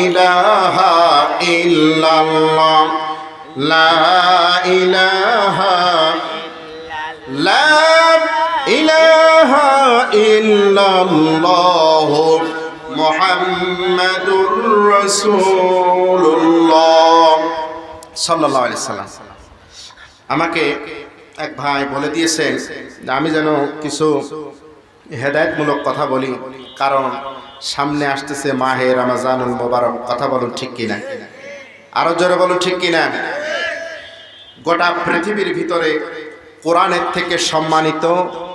ইলাহা ইল্লাল্লাহ, লা ইলাহা, লা ইলাহা ইল্লাল্লাহ মুহাম্মাদুর রাসূলুল্লাহ সাল্লাল্লাহু আলাইহি সাল্লাম। আমাকে এক ভাই বলে দিয়েছেন যে আমি যেন কিছু হেদায়েতমূলক কথা বলি, কারণ সামনে আসতেছে মাহে রমজানুল মুবারক। কথা বলুন ঠিক কিনা? আরো জোরে বলুন ঠিক কিনা? গোটা পৃথিবীর ভিতরে কোরআনের থেকে সম্মানিত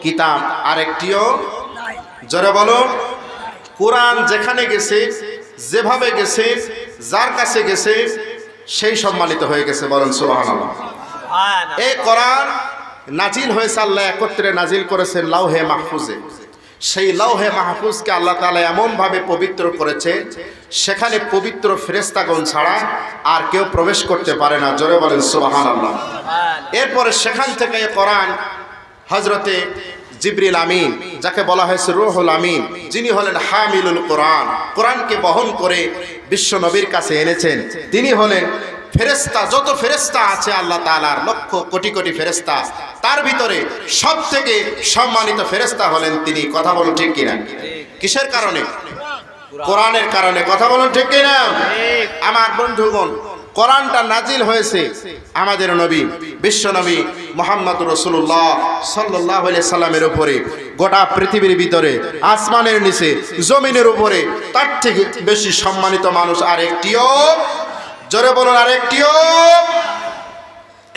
কিতাব আরেকটিও, জোরে বলুন। কোরআন যেখানে গেছে, যেভাবে গেছে, যার কাছে গেছে, সেই সম্মানিত হয়ে গেছে। বলুন সুবহানাল্লাহ। এই কোরআন নাজিল হয়েছে, আল্লাহ একত্রে নাজিল করেছেন লাউহে মাহফুজে। সেই লাউহে মাহফুজকে আল্লাহ তাআলা এমনভাবে পবিত্র করেছে, সেখানে পবিত্র ফেরেশতাগণ ছাড়া আর কেউ প্রবেশ করতে পারে না। জোরে বলেন সুবহানাল্লাহ। এরপরে সেখান থেকে কোরআন হযরতে জিবরিল আমিন, যাকে বলা হয়েছে রূহুল আমিন, যিনি হলেন হামিলুল কোরআন, কোরআনকে বহন করে বিশ্ব নবীর কাছে এনেছেন। তিনি হলেন ফেরেশতা। যত ফেরেশতা আছে আল্লাহ তাআলার লক্ষ কোটি কোটি ফেরেশতা, তার ভিতরে সবথেকে সম্মানিত ফেরেশতা হলেন তিনি। কথা বলুন ঠিক কিনা? কিসের কারণে? কোরআনের কারণে। কথা বলুন ঠিক কিনা? আমার বন্ধুগণ, কোরআনটা নাজিল হয়েছে আমাদের নবী বিশ্ব নবী মুহাম্মদুর রাসূলুল্লাহ সাল্লাল্লাহু আলাইহি সাল্লামের উপরে। গোটা পৃথিবীর ভিতরে, আসমানের নিচে, জমিনের উপরে তার থেকে বেশি সম্মানিত মানুষ আরেকটিও, জোরে বলুন আরেকটিও।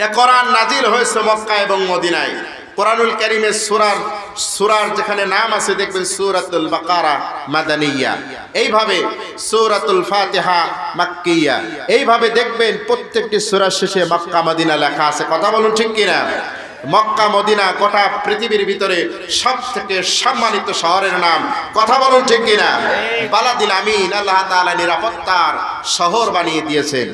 এ কোরআন নাজিল হয়েছে মক্কা এবং মদিনায়। কোরআনুল কারীমের সূরার যেখানে নাম আছে দেখবেন সূরাতুল বাকারা মাদানিয়া, এইভাবে সূরাতুল ফাতিহা মাক্কিয়া, এইভাবে দেখবেন প্রত্যেকটি সূরার শেষে মক্কা মদিনা লেখা আছে। কথা বলুন ঠিক কিনা? মক্কা মদিনা গোটা পৃথিবীর ভিতরে সবথেকে সম্মানিত শহরের নাম। কথা বলুন ঠিক কিনা? বালাদিল আমিন, আল্লাহ তাআলা নিরাপত্তার শহর বানিয়ে দিয়েছেন।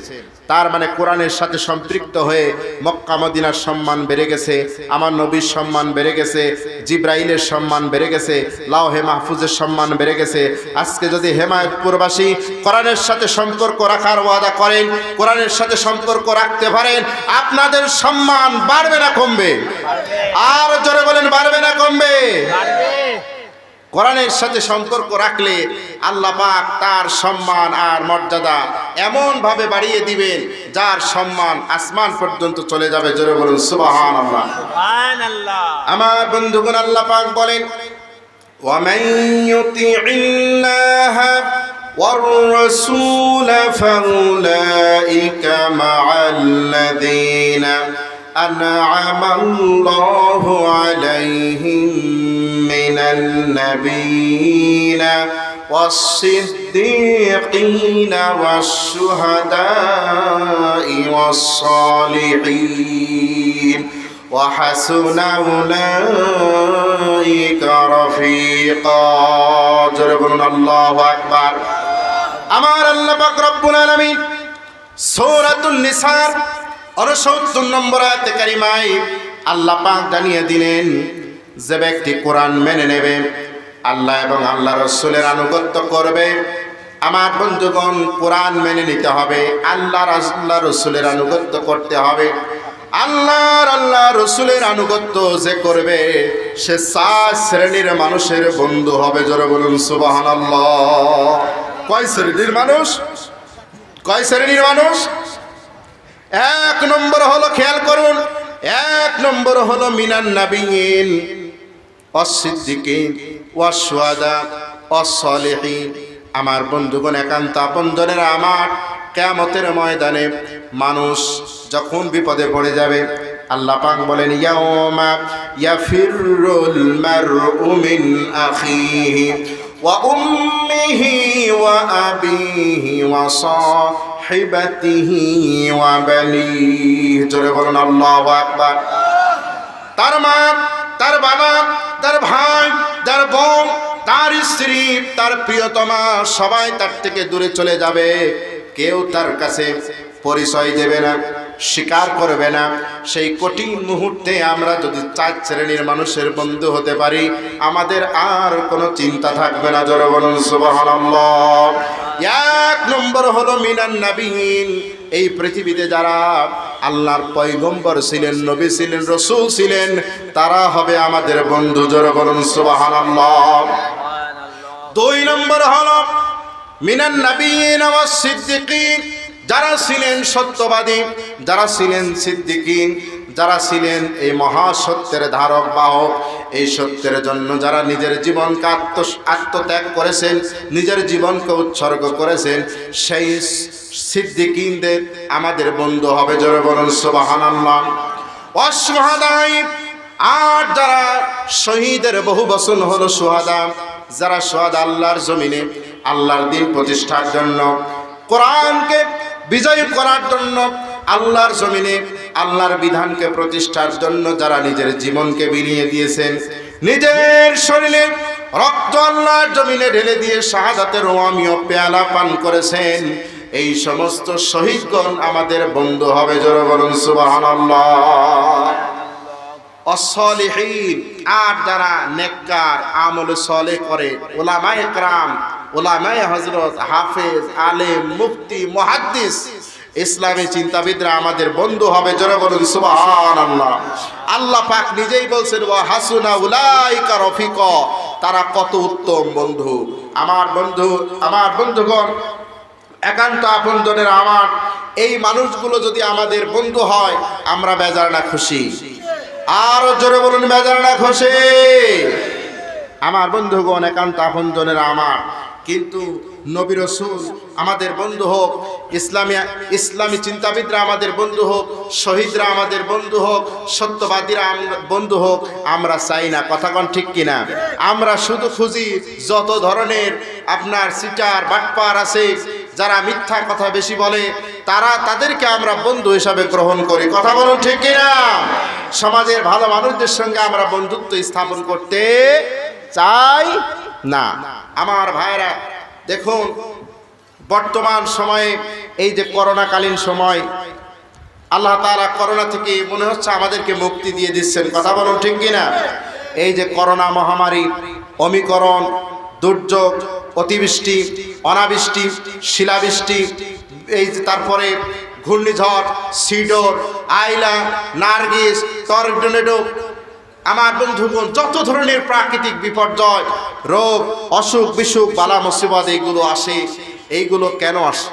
তার মানে কোরআনের সাথে সম্পৃক্ত হয়ে মক্কা মদিনার সম্মান বেড়ে গেছে, আমার নবীর সম্মান বেড়ে গেছে, জিব্রাইলের সম্মান বেড়ে গেছে, লাউহে মাহফুজের সম্মান বেড়ে গেছে। আজকে যদি হেমায়তপুরবাসী কোরআনের সাথে সম্পর্ক রাখার ওয়াদা করেন, কোরআনের সাথে সম্পর্ক রাখতে পারেন, আপনাদের সম্মান বাড়বে না কমবে? আর জোরে বলেন, বাড়বে না কমবে? কোরআনের সাথে সম্পর্ক রাখলে আল্লাহ পাক তার সম্মান আর মর্যাদা এমন ভাবে বাড়িয়ে দিবেন, যার সম্মান আসমান পর্যন্ত চলে যাবে। জোরে বলুন সুবহানাল্লাহ। সুবহানাল্লাহ। আমার বন্ধুগণ, আল্লাহ পাক বলেন, ওয়া মান ইউতি'িল্লাহা ওয়ার রাসূল ফাউলাইকা মা'আল্লাযীনা أنعم الله عليهم من النبيين والصديقين والشهداء والصالحين وحسن أولئك رفيقا. جربنا الله أكبر. أمر الله পাক রব্বুল আলামিন সূরাতুন নিসার 69 নম্বর আয়াতে কারিমায় আল্লাহ পাক জানিয়ে দিলেন, যে ব্যক্তি কোরআন মেনে নেবে, আল্লাহ এবং আল্লাহ রাসূলের আনুগত্য করবে। আমার বন্ধুগণ, কোরআন মেনে নিতে হবে, আল্লাহ রাসূলের আনুগত্য করতে হবে। আল্লাহ রাসূলের আনুগত্য যে করবে, সে 4 শ্রেণীর মানুষের বন্ধু হবে। জোরে বলুন সুবহানাল্লাহ। কয় শ্রেণীর মানুষ? কয় শ্রেণীর মানুষ? 1 নম্বর হলো, খেয়াল করুন, 1 নম্বর হলো মিনান নাবিয়িন ওয়াস-সিদ্দিকিন ওয়াস-শুহাদা ওয়াস-সালিহিন। আমার বন্ধুগণ, একান্ত আপনজনেরা, আমার কিয়ামতের ময়দানে মানুষ যখন বিপদে পড়ে যাবে, আল্লাহ পাক বলেন, ইয়াউমা ইয়াফিরুল মারউ মিন আখিহি ওয়া উম্মিহি ওয়া আবিহি ওয়া সাহিবাতিহি ওয়া বানিহি। জোরে বলুন আল্লাহু আকবার। তার মা, তার বাবা, তার ভাই, তার বোন, তার স্ত্রী, তার প্রিয়তমা সবাই তার থেকে দূরে চলে যাবে। কেউ তার কাছে পরিচয় দেবে না, স্বীকার করবে না। সেই কঠিন মুহূর্তে আমরা যদি 4 শ্রেণীর মানুষের বন্ধু হতে পারি, আমাদের আর কোনো চিন্তা থাকবে না। জোরে বলুন সুবহানাল্লাহ। 1 নম্বর হলো মিনান নাবিয়িন। এই পৃথিবীতে যারা আল্লাহর পয়গম্বর ছিলেন, নবী ছিলেন, রাসূল ছিলেন, তারা হবে আমাদের বন্ধু। জোরে বলুন সুবহানাল্লাহ। 2 নম্বর হলো মিনান নাবিয়িন ওয়াস সিদ্দিকিন যারা ছিলেন সত্যবাদী, যারা ছিলেন সিদ্দিকিন, যারা ছিলেন এই মহাসত্যের ধারক বাহক, এই সত্যের জন্য যারা নিজের জীবনকে আত্মত্যাগ করেছেন, নিজের জীবনকে উৎসর্গ করেছেন, সেই সিদ্দিকিনদের আমাদের বন্ধু হবে। জোরে বলুন সুবহানাল্লাহ। অশুহাদাই, আর যারা শহীদের বহু বচন হলো সুহাদা, যারা সুহাদা আল্লাহর জমিনে আল্লাহর দিন প্রতিষ্ঠার জন্য, কোরআনকে বিজয় করার জন্য, আল্লাহর জমিনে আল্লাহর বিধানকে প্রতিষ্ঠার জন্য যারা নিজের জীবনকে বিলিয়ে দিয়েছেন, নিজের শরীরে রক্ত আল্লাহর জমিনে ঢেলে দিয়ে শাহাদাতের ওয়ামিও পেয়ালা পান করেছেন, এই সমস্ত শহীদগণ আমাদের বন্ধু হবে। জোরে বলুন সুবহানাল্লাহ। অসলিহীন, আর যারা নেককার আমল সালেহ করে, উলামায়ে কেরাম, উলামায়ে হযরত, হাফেজ, আলেম, মুফতি, মুহাদ্দিস, ইসলামী চিন্তাবিদরা আমাদের বন্ধু হবে। জোরে বলুন সুবহানাল্লাহ। আল্লাহ পাক নিজেই বলছেন ওয়া হাসুনা উলাইকা রফিকা, তারা কত উত্তম বন্ধু। আমার বন্ধু, আমার বন্ধুগণ, একান্ত আপনজনের আমার এই মানুষগুলো যদি আমাদের বন্ধু হয়, আমরা বেজার না খুশি? আর জোরে বলুন বেজার না খুশি? আমার বন্ধুগণ, একান্ত আপনজনের আমার, কিন্তু নবী রাসূল আমাদের বন্ধু হোক, ইসলামী চিন্তাবিদরা আমাদের বন্ধু হোক, শহীদরা আমাদের বন্ধু হোক, সত্যবাদীরা বন্ধু হোক, আমরা চাই না। কথা কোন ঠিক কিনা? আমরা শুধু খুঁজি যত ধরনের আপনার সিটার বাটপার আছে, যারা মিথ্যা কথা বেশি বলে, তাদেরকে আমরা বন্ধু হিসাবে গ্রহণ করি। কথা বলুন ঠিক কিনা? সমাজের ভালো মানুষদের সঙ্গে আমরা বন্ধুত্ব স্থাপন করতে চাই না। আমার ভাইরা দেখুন, বর্তমান সময়ে এই যে করোনাকালীন সময়, আল্লাহ তাআলা করোনা থেকে মনে হচ্ছে আমাদেরকে মুক্তি দিয়ে দিচ্ছেন। কথা বলুন ঠিক কিনা? এই যে করোনা মহামারী, অমিক্রণ, দুর্যোগ, অতিবৃষ্টি, অনাবৃষ্টি, শিলাবৃষ্টি, এই যে তারপরে ঘূর্ণিঝড়, সিডর, আইলা, নার্গিস, টর্নেডো, আমার বন্ধুগণ, যত ধরনের প্রাকৃতিক বিপর্যয়, রোগ, অসুখ বিসুখ, বালা মুসিবত এইগুলো আসে, এইগুলো কেন আসে?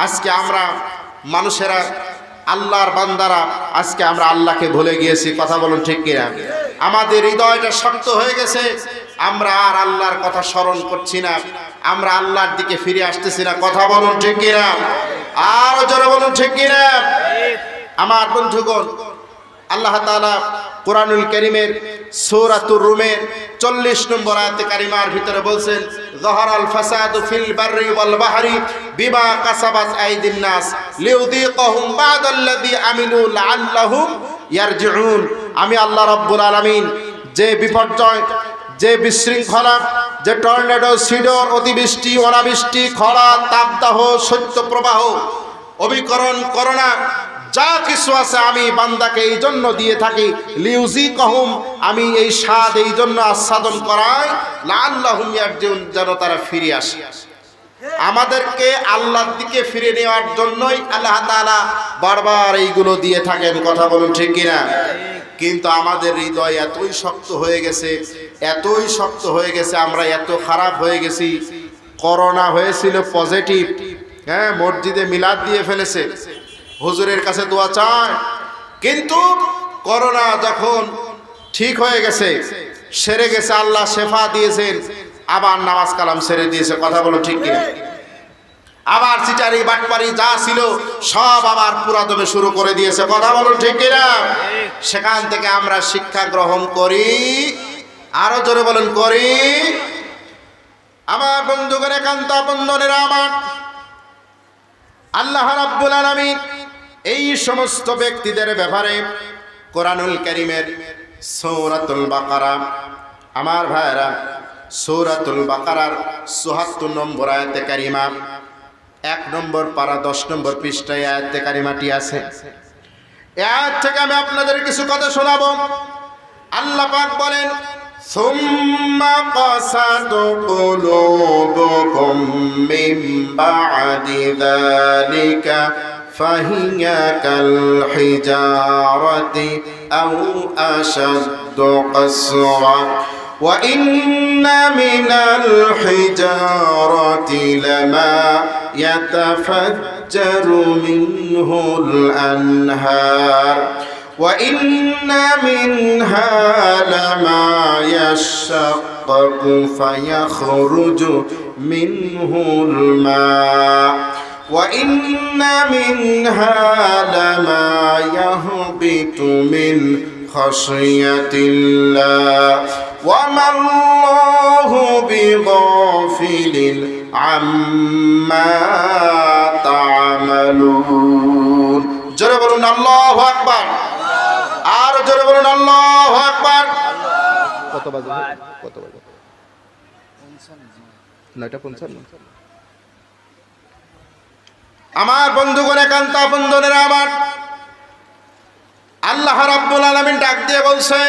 আজকে আমরা মানুষেরা, আল্লাহর বান্দারা, আজকে আমরা আল্লাহকে ভুলে গিয়েছি। কথা বলুন ঠিক কিনা? আমাদের হৃদয়টা শক্ত হয়ে গেছে, আমরা আর আল্লাহর কথা স্মরণ করছি না, আমরা আল্লাহর দিকে ফিরে আসতেছি না। কথা বলুন ঠিক কিনা? আর জোরে বলুন ঠিক কিনা? আমার বন্ধুগণ, আল্লাহ তাআলা কোরআনুল কারীমের সূরাতুর রুমের 40 নম্বর আয়াতে কারিমার ভিতরে বলছেন, যাহারাল ফাসাদু ফিল বাররি ওয়াল বাহরি বিমা কাসাবাত আইদিন নাস লিউযীকাহুম বা'দাল্লাযী আমিলু লাআল্লাহুম ইয়ারজিউন। আমি আল্লাহ রাব্বুল আলামিন যে বিপর্যয়, যে বিশৃঙ্খলা, যে টর্নেডো, সিডর, অতিবৃষ্টি, অনাবৃষ্টি, খরা, তাপদাহ, শৈত্যপ্রবাহ, অমিক্রণ, করোনা, যা কিছু আছে আমি বান্দাকে এই জন্য দিয়ে থাকি, লিউযীকাহুম, আমি এই স্বাদ এই জন্য আস্বাদন করাই, লাআল্লাহুম ইয়ারজিউন, যেন তারা ফিরে আসে। আমাদেরকে আল্লাহর দিকে ফিরে নেওয়ার জন্যই আল্লাহ তাআলা বারবার এইগুলো দিয়ে থাকেন। কথা বলুন ঠিক কিনা? কিন্তু আমাদের হৃদয় এতই শক্ত হয়ে গেছে, এতই শক্ত হয়ে গেছে, আমরা এত খারাপ হয়ে গেছি। করোনা হয়েছিল পজিটিভ, হ্যাঁ, মসজিদে মিলাদ দিয়ে ফেলেছে, হুজুরের কাছে দোয়া চায়, কিন্তু করোনা যখন ঠিক হয়ে গেছে, সেরে গেছে, আল্লাহ শেফা দিয়েছেন, আবার নামাজ কালাম ছেড়ে দিয়েছে। কথা বলো ঠিক কিনা? আবার চিটারি বাটপারি যা ছিল সব আবার পুরাদমে শুরু করে দিয়েছে। কথা বলো ঠিক কিনা? সেখান থেকে আমরা শিক্ষা গ্রহণ করি, আরো জোরে বলেন করি। আমার বন্ধুগণ, একান্ত বন্ধনেরা আমার, আল্লাহ রাব্বুল আলামিন এই সমস্ত ব্যক্তিদের ব্যাপারে কোরআনুল কারীমের সূরাতুল বাকারা, আমার ভাইরা, সূরাতুল বাকারার ৭৪ নম্বর আয়াতে কারিমা, 1 নম্বর পারা 10 নম্বর পৃষ্ঠায় আয়াতে কারিমাটি আছে। এই আয়াত থেকে আমি আপনাদের কিছু কথা শোনাবো। আল্লাহ পাক বলেন, সুম্মা কাসাত কুলুবুকুম মিন বা'দি যালিকা ফাহিয়া কাল হিজারাতি আও আশাদ্দু কাসওয়া وإن من الحجارة لما يتفجر منه الأنهار وإن منها لما يشقق فيخرج منه الماء وإن منها لما يهبط من خشية الله وما الله بغافل عما تعملون জোরে বলুন আল্লাহু আকবার আর জোরে বলুন আল্লাহু আকবার কত বাজে? কত বাজে? 9:55। আমার বন্ধুগণ একান্ত বন্ধুরা আমার আল্লাহ রাব্বুল আলামিন ডাক দিয়ে বলছে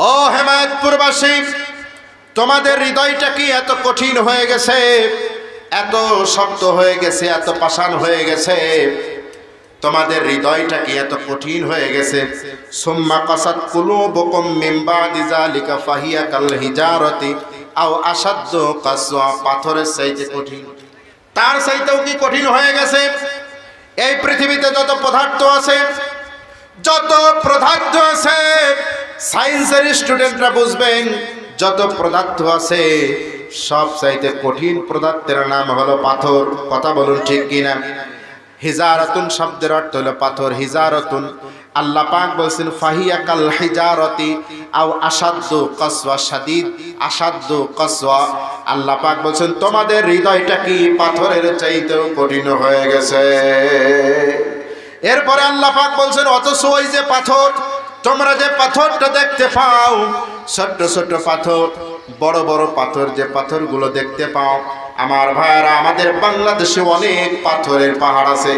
ও হেমায়েতপুরবাসী তোমাদের হৃদয়টা কি এত কঠিন হয়ে গেছে এত শক্ত হয়ে গেছে এত পাষাণ হয়ে গেছে তোমাদের হৃদয়টা কি এত কঠিন হয়ে গেছে সুম্মা কাসাত কুলুবুকুম মিন বাদি যালিকা ফাহিয়া কাল হিজারতি আও আসাদ্দু কাসওয়া পাথরের চাইতে কঠিন তার চাইতেও কি কঠিন হয়ে গেছে এই পৃথিবীতে যত পদার্থ আছে সায়েন্সের স্টুডেন্টরা বুঝবেন যত পদার্থ আছে সব চাইতে কঠিন পদার্থের নাম হলো পাথর কথা বলুন ঠিক কিনা হিজারাতুন শব্দের অর্থ হলো পাথর হিজারাতুন আল্লাহ পাক বলেন ফাহিয়া কাল হিজারতি আও আসাদ্দু কাসওয়া শাদীদ আসাদ্দু কাসওয়া আল্লাহ পাক বলেন তোমাদের হৃদয়টা কি পাথরের চাইতেও কঠিন হয়ে গেছে এরপরে আল্লাহ পাক বলেন অথচ ওই যে পাথর তোমরা যে পাথরটা দেখতে পাও ছোট ছোট পাথর বড় বড় পাথর যে পাথরগুলো দেখতে পাও আমার ভাইরা আমাদের বাংলাদেশে অনেক পাথরের পাহাড় আছে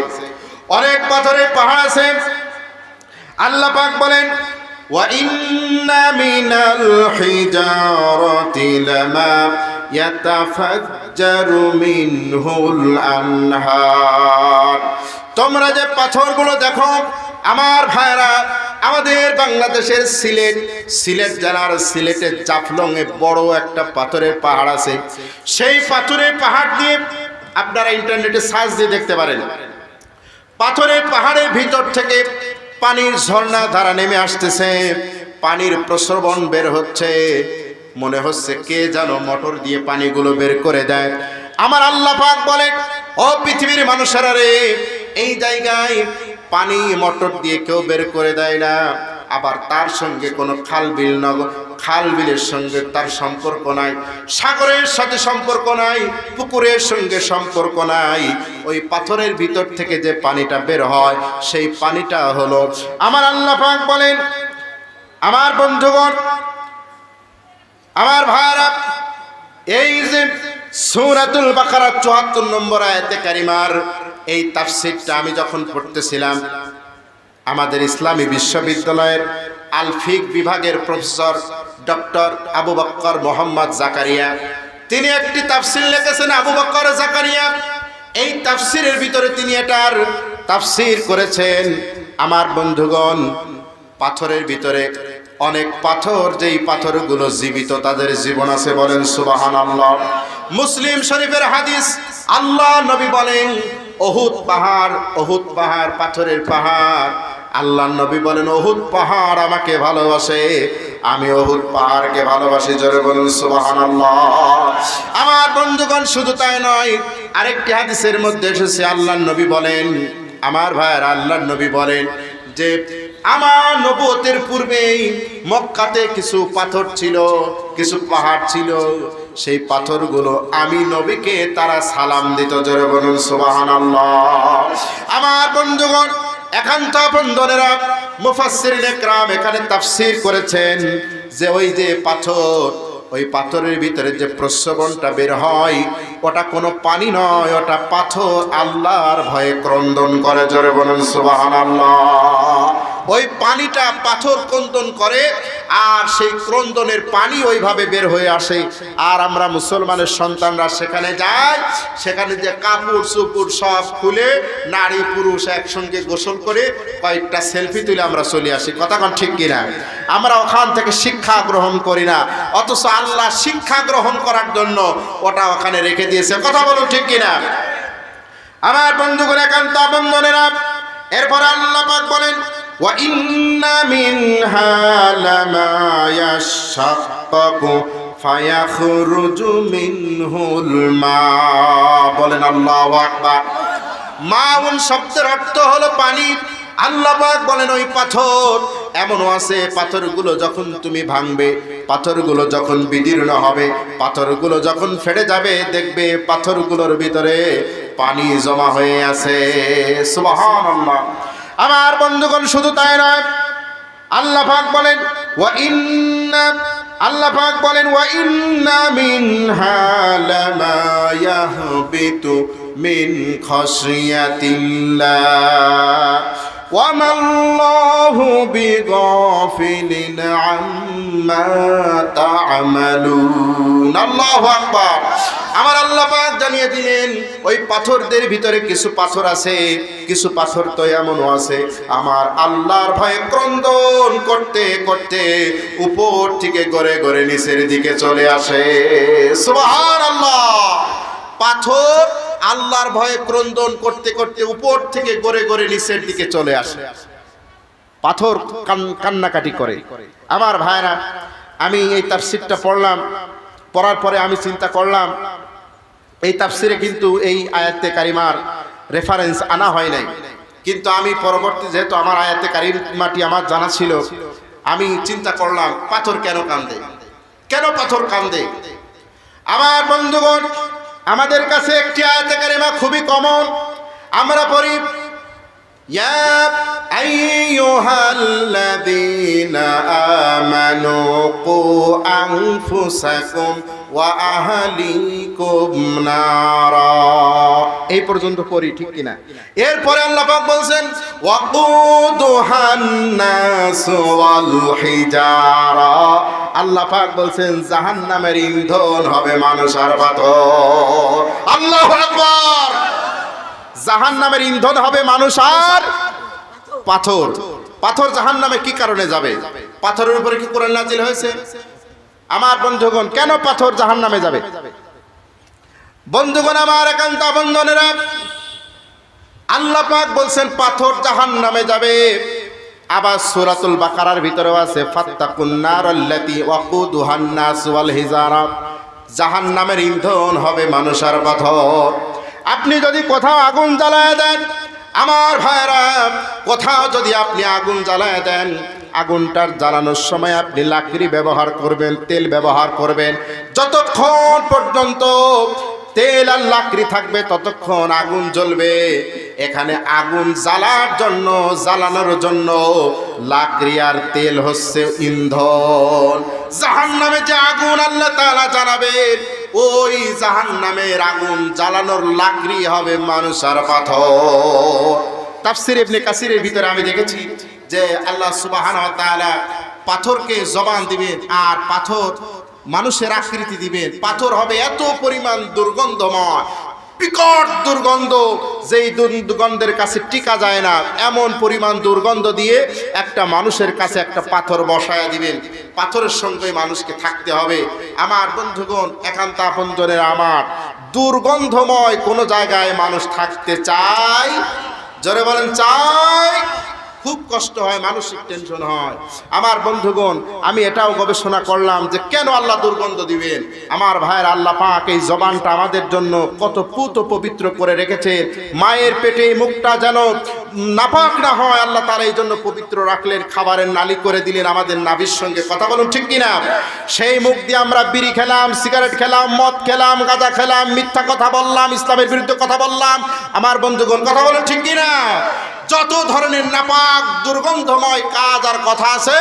অনেক পাথরের পাহাড় আছে আল্লাহ পাক বলেন ওয়া ইন্না মিনাল হিজারাতি লামা ইয়াতাফাজ্জারু মিনহুল আনহার তোমরা যে পাথরগুলো দেখো আমার ভাইরা আমাদের বাংলাদেশের সিলেট জেলার সিলেটের জাফলং এ বড় একটা পাথরের পাহাড় আছে সেই পাথরের পাহাড় দিয়ে আপনারা ইন্টারনেটে সার্চ দিয়ে দেখতে পারেন পাথরের পাহাড়ের ভিতর থেকে পানির ঝর্ণা ধারা নেমে আসতেছে পানির প্রস্রবণ বের হচ্ছে মনে হচ্ছে কে যেন মোটর দিয়ে পানিগুলো বের করে দেয় আমার আল্লাহ পাক বলে ও পৃথিবীর মানুষেরা রে এই জায়গায় পানি মোটর দিয়ে কেউ বের করে দেয় না আবার তার সঙ্গে কোনো খাল বিলের সঙ্গে তার সম্পর্ক নাই সাগরের সাথে সম্পর্ক নাই পুকুরের সঙ্গে সম্পর্ক নাই ওই পাথরের ভিতর থেকে যে পানিটা বের হয় সেই পানিটা হলো আমার আল্লাহ পাক বলেন আমার বন্ধুগণ আমার ভাইরা এই যে সূরাতুল বাকারা ৭৪ নম্বর আয়াতে কারিমার এই তাফসীরটা আমি যখন পড়তেছিলাম আমাদের ইসলামী বিশ্ববিদ্যালয়ের আল ফিক বিভাগের প্রফেসর ডক্টর আবু বকর মোহাম্মদ জাকারিয়া তিনি একটি তাফসীর লিখেছেন আবু বকর জাকারিয়া এই তাফসীরের ভিতরে তিনি এটার তাফসীর করেছেন আমার বন্ধুগণ পাথরের ভিতরে অনেক পাথর যেই পাথরগুলো জীবিত তাদের জীবন আছে বলেন সুবহানাল্লাহ মুসলিম শরীফের হাদিস আল্লাহ নবী বলেন ওহুদ পাহাড় পাথরের পাহাড় আল্লাহ নবী বলেন ওহুদ পাহাড় আমাকে ভালোবাসে আমি ওহুদ পাহাড়কে ভালোবাসি জোরে বলুন সুবহানাল্লাহ আমার বন্ধুগণ শুধু তাই নয় আরেকটি হাদিসের মধ্যে এসেছে আল্লাহ নবী বলেন আমার ভাইয়ের আল্লাহ নবী বলেন যে আমার নবুয়তের পূর্বেই মক্কাতে কিছু পাথর ছিল কিছু পাহাড় ছিল সেই পাথরগুলো আমি নবীকে তারা সালাম দিত জোরে বলুন সুবহানাল্লাহ আমার বন্ধুগণ একান্ত বন্ধুরা মুফাসসিরিনে কেরাম এখানে তাফসীর করেছেন যে ওই যে পাথর ওই পাথরের ভিতরে যে প্রস্রবণটা বের হয় ওটা কোনো পানি নয় ওটা পাথর আল্লাহর ভয়ে ক্রন্দন করে জোরে বলুন সুবহানাল্লাহ ওই পানিটা পাথর ক্রন্দন করে আর সেই ক্রন্দনের পানি ওইভাবে বের হয়ে আসে। আর আমরা মুসলমানের সন্তানরা সেখানে যাই, সেখানে যে কাপড় চুপুর সব খুলে নারী পুরুষ একসঙ্গে গোসল করে কয়েকটা সেলফি তুলে আমরা চলে আসি। কথা কোন ঠিক কিনা? আমরা ওখান থেকে শিক্ষা গ্রহণ করি না, অথচ আল্লাহ শিক্ষা গ্রহণ করার জন্য ওটা ওখানে রেখে দিয়েছে। কথা বলুন ঠিক কিনা? আমার বন্ধুগণ, একান্ত বন্ধনেরা, এরপরে আল্লাহ পাক বলেন ওয়া ইন্না মিনহা লামা ইয়াশাক্কাকু ফায়াখরুজু মিনহুল মা। বলেন আল্লাহু আকবার। মাউন শব্দের অর্থ হলো পানি। আল্লাহ পাক বলেন ওই পাথর এমনও আছে, পাথরগুলো যখন তুমি ভাঙবে, পাথরগুলো যখন বিদীর্ণ হবে, পাথরগুলো যখন ফেটে যাবে, দেখবে পাথরগুলোর ভিতরে পানি জমা হয়ে আছে। সুবহানাল্লাহ। আমার বন্ধুগণ, শুধু তাই নয়, আল্লাহ পাক বলেন ওয়া ইন্না, আল্লাহ পাক বলেন ওয়া ইন্না মিনহা লামা ইয়াহবিতু মিন খাশিয়াতিল্লাহ ওয়া মাল্লাহু বিগাফিলিন আম্মা তা'মালুন। আল্লাহু আকবার। আমার আল্লাহ পাক জানিয়ে দিলেন ওই পাথরদের ভিতরে কিছু পাথর আছে, কিছু পাথর তো এমনও আছে আমার আল্লাহর ভয়ে ক্রন্দন করতে করতে উপর থেকে গড়ে গড়ে নিচের দিকে চলে আসে। সুবহানাল্লাহ। পাথর আল্লাহর ভয়ে ক্রন্দন করতে করতে উপর থেকে গড়ে গড়ে নিচের দিকে চলে আসে। পাথর কান্নাকাটি করে। আমার ভাইরা, আমি এই তাফসীরটা পড়লাম, পড়ার পরে আমি চিন্তা করলাম এই তাফসীরে কিন্তু এই আয়াতে কারিমার রেফারেন্স আনা হয় নাই, কিন্তু আমি পরবর্তী যেহেতু আমার আয়াতে কারিমাটি আমার জানা ছিল, আমি চিন্তা করলাম পাথর কেন কান্দে, কেন পাথর কান্দে। আমার বন্ধুগণ, আমাদের কাছে একটি আয়াতে কারিমা খুবই কমন, আমরা পড়ি ইয়া আইয়ুহাল্লাযীনা আমানু কু আনফুসাকুম ওয়া আহলিকুম নারা, এই পর্যন্ত পড়ি, ঠিক কিনা? এরপরে আল্লাহ পাক বলছেন ওয়াকুদুহান নাস ওয়াল হিজারা, আল্লাহ পাক বলছেন জাহান্নামের ইন্ধন হবে মানুষ আর পাথর। আল্লাহু আকবার। জাহান্নামের ইন্ধন হবে মানুষ আর পাথর। পাথর জাহান্নামে কি কারণে যাবে? পাথরের উপরে কি কোরআন নাজিল হয়েছে? আমার বন্ধুগণ, কেন পাথর জাহান্নামে যাবে? বন্ধুগণ আমার, একান্ত বন্ধনেরা, আল্লাহ পাক বলছেন পাথর জাহান্নামে যাবে। আবার সূরাতুল বাকারার ভিতরেও আছে ফাত্তাকুন নারাল্লাতী ওয়াকুদুহান নাস ওয়াল হিজারা, জাহান্নামের ইন্ধন হবে মানুষ আর পাথর। আপনি যদি কোথাও আগুন জ্বালায় দেন, আমার ভাইরা, কোথাও যদি আপনি আগুন জ্বালায় দেন, আগুনটার জ্বালানোর সময় আপনি লাকড়ি ব্যবহার করবেন, তেল ব্যবহার করবেন, যতক্ষণ পর্যন্ত তেল আর লাকড়ি থাকবে ততক্ষণ আগুন জ্বলবে। এখানে আগুন জ্বালার জন্য, জ্বালানোর জন্য লাকড়ি আর তেল হচ্ছে ইন্ধন। জাহান্নামে যে আগুন আল্লাহ তাআলা জ্বালাবেন, ওই জাহান্নামের আগুন জ্বালানোর লাকড়ি হবে মানুষ আর পাথর। তাফসীর ইবনে কাসিরের ভিতরে আমি দেখেছি যে আল্লাহ সুবহানাহু ওয়া তাআলা পাথরকে জবান দিবেন আর পাথর মানুষের আকৃতি দিবেন। পাথর হবে এত পরিমাণ দুর্গন্ধময়, বিকট দুর্গন্ধ, যেই দুর্গন্ধের কাছে টিকা যায় না, এমন পরিমাণ দুর্গন্ধ দিয়ে একটা মানুষের কাছে একটা পাথর বসায়া দিবেন। পাথরের সঙ্গে মানুষকে থাকতে হবে। আমার বন্ধুগণ, একান্ত আপনজনের আমার, দুর্গন্ধময় কোনো জায়গায় মানুষ থাকতে চায়? জোরে বলেন চাই? খুব কষ্ট হয়, মানসিক টেনশন হয়। আমার বন্ধুগণ, আমি এটাও গবেষণা করলাম যে কেন আল্লাহ দুর্গন্ধ দিবেন। আমার ভাইয়ের, আল্লাহ পাক এই জবানটা আমাদের জন্য কত পুত পবিত্র করে রেখেছে। মায়ের পেটে এই মুখটা যেন নাপাক না হয়, আল্লাহ তাআলা এই জন্য পবিত্র রাখলেন, খাবারের নালী করে দিলেন আমাদের নাভির সঙ্গে। কথা বলুন ঠিক কিনা? সেই মুখ দিয়ে আমরা বিড়ি খেলাম, সিগারেট খেলাম, মদ খেলাম, গাঁজা খেলাম, মিথ্যা কথা বললাম, ইসলামের বিরুদ্ধে কথা বললাম। আমার বন্ধুগণ, কথা বলুন ঠিক কিনা? যত ধরনের নাপাক দুর্গন্ধময় কাজ আর কথা আছে,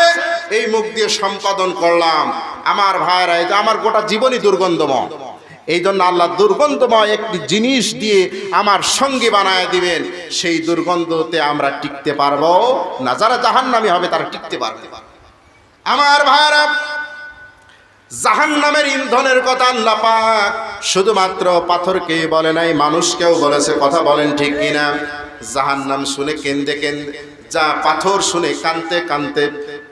এই মুখ দিয়ে সম্পাদন করলাম। আমার ভাইরা, এই যে আমার গোটা জীবনই দুর্গন্ধময়। এই জন্য আল্লাহ দুর্গন্ধময় একটি জিনিস দিয়ে আমার সঙ্গী বানায় দিবেন। সেই দুর্গন্ধতে আমরা টিকতে পারবো না। যারা জাহান্নামী হবে তারা টিকতে পারবে। আমার ভাইরা, জাহান্নামের ইন্ধনের কথা আল্লাহ পাক শুধুমাত্র পাথরকে বলে নাই, মানুষকেও বলেছে। কথা বলেন ঠিক কিনা? জাহান্নাম শুনে কেন্দে কেন্দে, যা পাথর শুনে কানতে কানতে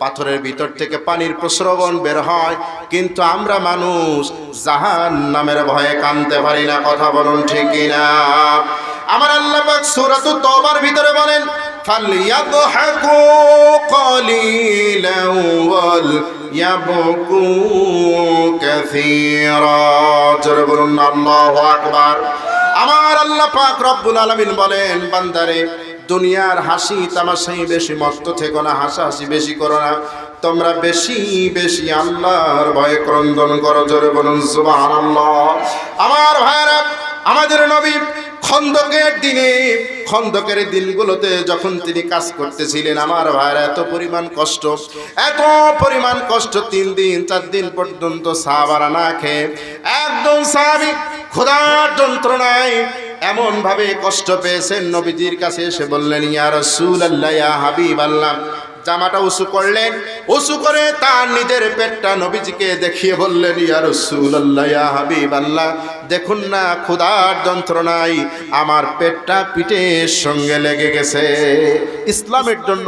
পাথরের ভিতর থেকে পানির প্রস্রবণ বের হয়, কিন্তু আমরা মানুষ জাহান্নামের ভয়ে কানতে পারি না। কথা বলুন ঠিক কিনা? আমার আল্লাহ পাক সূরাতুত তওবার ভিতরে বলেন, ফালইয়াদহাকু ক্বালিলান ওয়াল ইয়াবকু কাসীরা। জোরে বলুন আল্লাহু আকবার। আমার আল্লাহ পাক রব্বুল আলামিন বলেন, বান্দারে দুনিয়ার হাসি তামাশাই বেশি মস্ত থেকো না, হাসাহাসি বেশি করো না, তোমরা বেশি বেশি আল্লাহর ভয়ে ক্রন্দন করো। জোরে বলুন সুবহানাল্লাহ। আমার ভাইরা, আমাদের নবী খন্দকের দিনে, খন্দকের দিনগুলোতে যখন তিনি কাজ করতেছিলেন, আমার ভাইরা এত পরিমাণ কষ্ট, এত পরিমাণ কষ্ট, 3 দিন 4 দিন পর্যন্ত সাহাবারা না খেয়ে, একদম সাহাবী ক্ষুধার যন্ত্রণায় এমন ভাবে কষ্ট পেয়েছেন, নবীজির কাছে এসে বললেন, ইয়া রাসূলুল্লাহ, ইয়া হাবিবাল্লাহ। জামাটা উঁচু করলেন, উঁচু করে তার নিজের পেটটা নবীজিকে দেখিয়ে বললেন, ইয়া রাসূলুল্লাহ, ইয়া হাবিবাল্লাহ, দেখুন না ক্ষুধার যন্ত্রণায় আমার পেটটা পিঠের সঙ্গে লেগে গেছে। ইসলামের জন্য,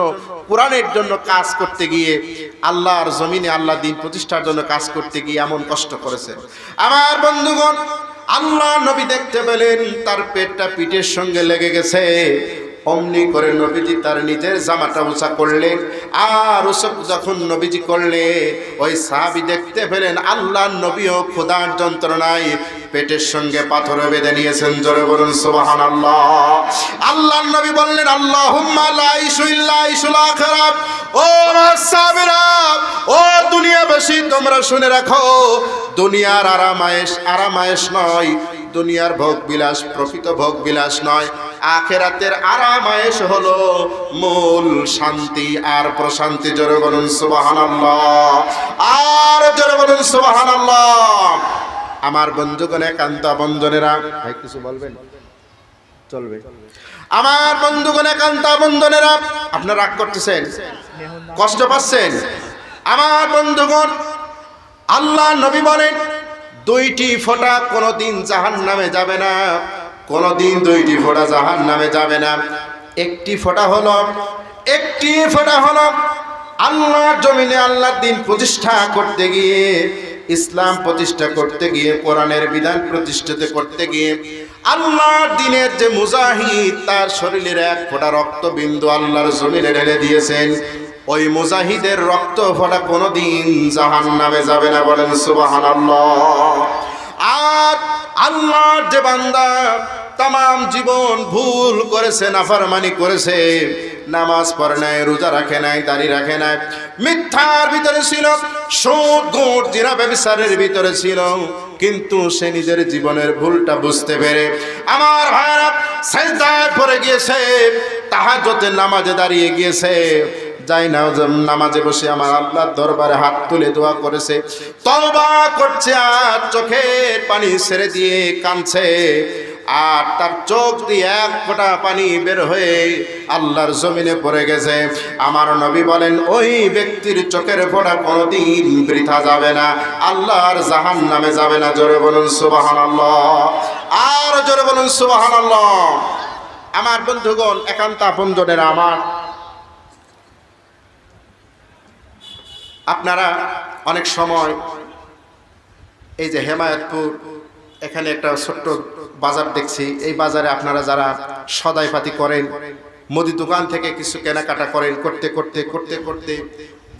কোরআনের জন্য কাজ করতে গিয়ে, আল্লাহর জমিনে আল্লাহ দিন প্রতিষ্ঠার জন্য কাজ করতে গিয়ে এমন কষ্ট করেছেন। আমার বন্ধুগণ, আল্লাহ নবী দেখতে পেলেন তার পেটটা পিঠের সঙ্গে লেগে গেছে। অমনি করে নবীজি তার নিজের জামাটা উঁচা করলেন, আর ওসব যখন নবীজি করলে, ওই সাহাবী দেখতে পেলেন আল্লাহ নবীও ক্ষুধার যন্ত্রণায় পেটের সঙ্গে পাথরে বেঁধে নিয়েছেন। জোরে বলুন সুবহানাল্লাহ। আল্লাহ নবী বললেন, আল্লাহুম্মা লা ইশু ইল্লা ইশুল আখিরাত। ও সাহাবীরা, ও দুনিয়াবাসী, তোমরা শুনে রাখো, দুনিয়ার আরামায়েশ নয়, দুনিয়ার ভোগ বিলাস প্রকৃত ভোগ বিলাস নয়, আখিরাতের আরামায়েশ হলো মূল শান্তি আর প্রশান্তি। জোরে বলুন সুবহানাল্লাহ, আর জোরে বলুন সুবহানাল্লাহ। আমার বন্ধুগণ, একান্ত বন্ধনেরা, ভাই কিছু বলবেন? চলবে। আমার বন্ধুগণ, একান্ত বন্ধনেরা, আপনারা রাগ করতেছেন, কষ্ট পাচ্ছেন? আমার বন্ধুগণ, আল্লাহ নবী বলেন, 2টি ফোঁটা কোনোদিন জাহান্নামে যাবে না, কোনোদিন 2টি ফোঁটা জাহান্নামে যাবে না। একটি ফোঁটা হলো আল্লাহর জমিনে আল্লাহর দিন প্রতিষ্ঠা করতে গিয়ে, ইসলাম প্রতিষ্ঠা করতে গিয়ে, কোরআনের বিধান প্রতিষ্ঠিত করতে গিয়ে আল্লাহর দিনের যে মুজাহিদ, তার শরীরের 1 ফোঁটা রক্তবিন্দু আল্লাহর জমিনে ঢেলে দিয়েছেন। ওই মুজাহিদের রক্ত ফোঁটা কোনোদিন জাহান্নামে যাবে না। বলেন সুবহানাল্লাহ। আর আল্লাহর যে বান্দা তামাম জীবন ভুল করেছে, নাফরমানি করেছে, নামাজ পড়ে নাই, রোজা রাখে নাই, দাড়ি রাখে নাই, মিথ্যার ভিতরে ছিল, সুদ ঘুষ জিনা ব্যভিচারের ভিতরে ছিল, কিন্তু সে নিজের জীবনের ভুলটা বুঝতে পেরে আমার ভাইরা সিজদায় পড়ে গিয়েছে, তাহাজ্জুদের নামাজে দাঁড়িয়ে গিয়েছে, যাই না নামাজে বসে আমার আল্লাহর দরবারে হাত তুলে দোয়া করেছে, তওবা করছে, আর চোখের পানি ছেড়ে দিয়ে কাঁদছে, আর তার চোখ দিয়ে 1 ফোঁটা পানি বের হয়ে আল্লাহর জমিনে পড়ে গেছে। আমার নবী বলেন, ওই ব্যক্তির চোখের ফোঁটা কোনোদিন বৃথা যাবে না, আল্লাহর জাহান্নামে যাবে না। জোরে বলুন সুবহানাল্লাহ, আর জোরে বলুন সুবহানাল্লাহ। আমার বন্ধুগণ, একান্ত আপনজনেরা, আমার আপনারা অনেক সময় এই যে হেমায়েতপুর, এখানে একটা ছোট্ট বাজার দেখছি, এই বাজারে আপনারা যারা সদাইপাতি করেন, মুদি দোকান থেকে কিছু কেনাকাটা করেন, করতে করতে করতে করতে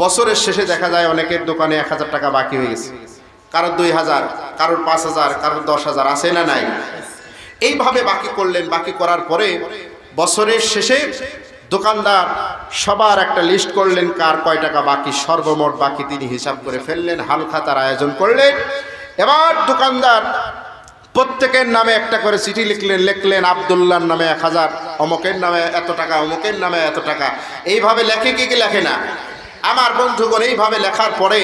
বছরের শেষে দেখা যায় অনেকের দোকানে 1000 টাকা বাকি হয়ে গেছে, কারোর 2000, কারোর 5000, কারোর 10,000, আছে না নাই? এইভাবে বাকি করলেন। বাকি করার পরে বছরের শেষে দোকানদার সবার একটা লিস্ট করলেন, কার কয় টাকা বাকি, সর্বমোট বাকি তিনি হিসাব করে ফেললেন, হালখাতার আয়োজন করলেন। এবার দোকানদার প্রত্যেকের নামে একটা করে চিঠি লিখলেন, আব্দুল্লাহর নামে 1000, অমুকের নামে এত টাকা, অমুকের নামে এত টাকা, এইভাবে লেখে কি লেখে না? আমার বন্ধুগণ, এইভাবে লেখার পরে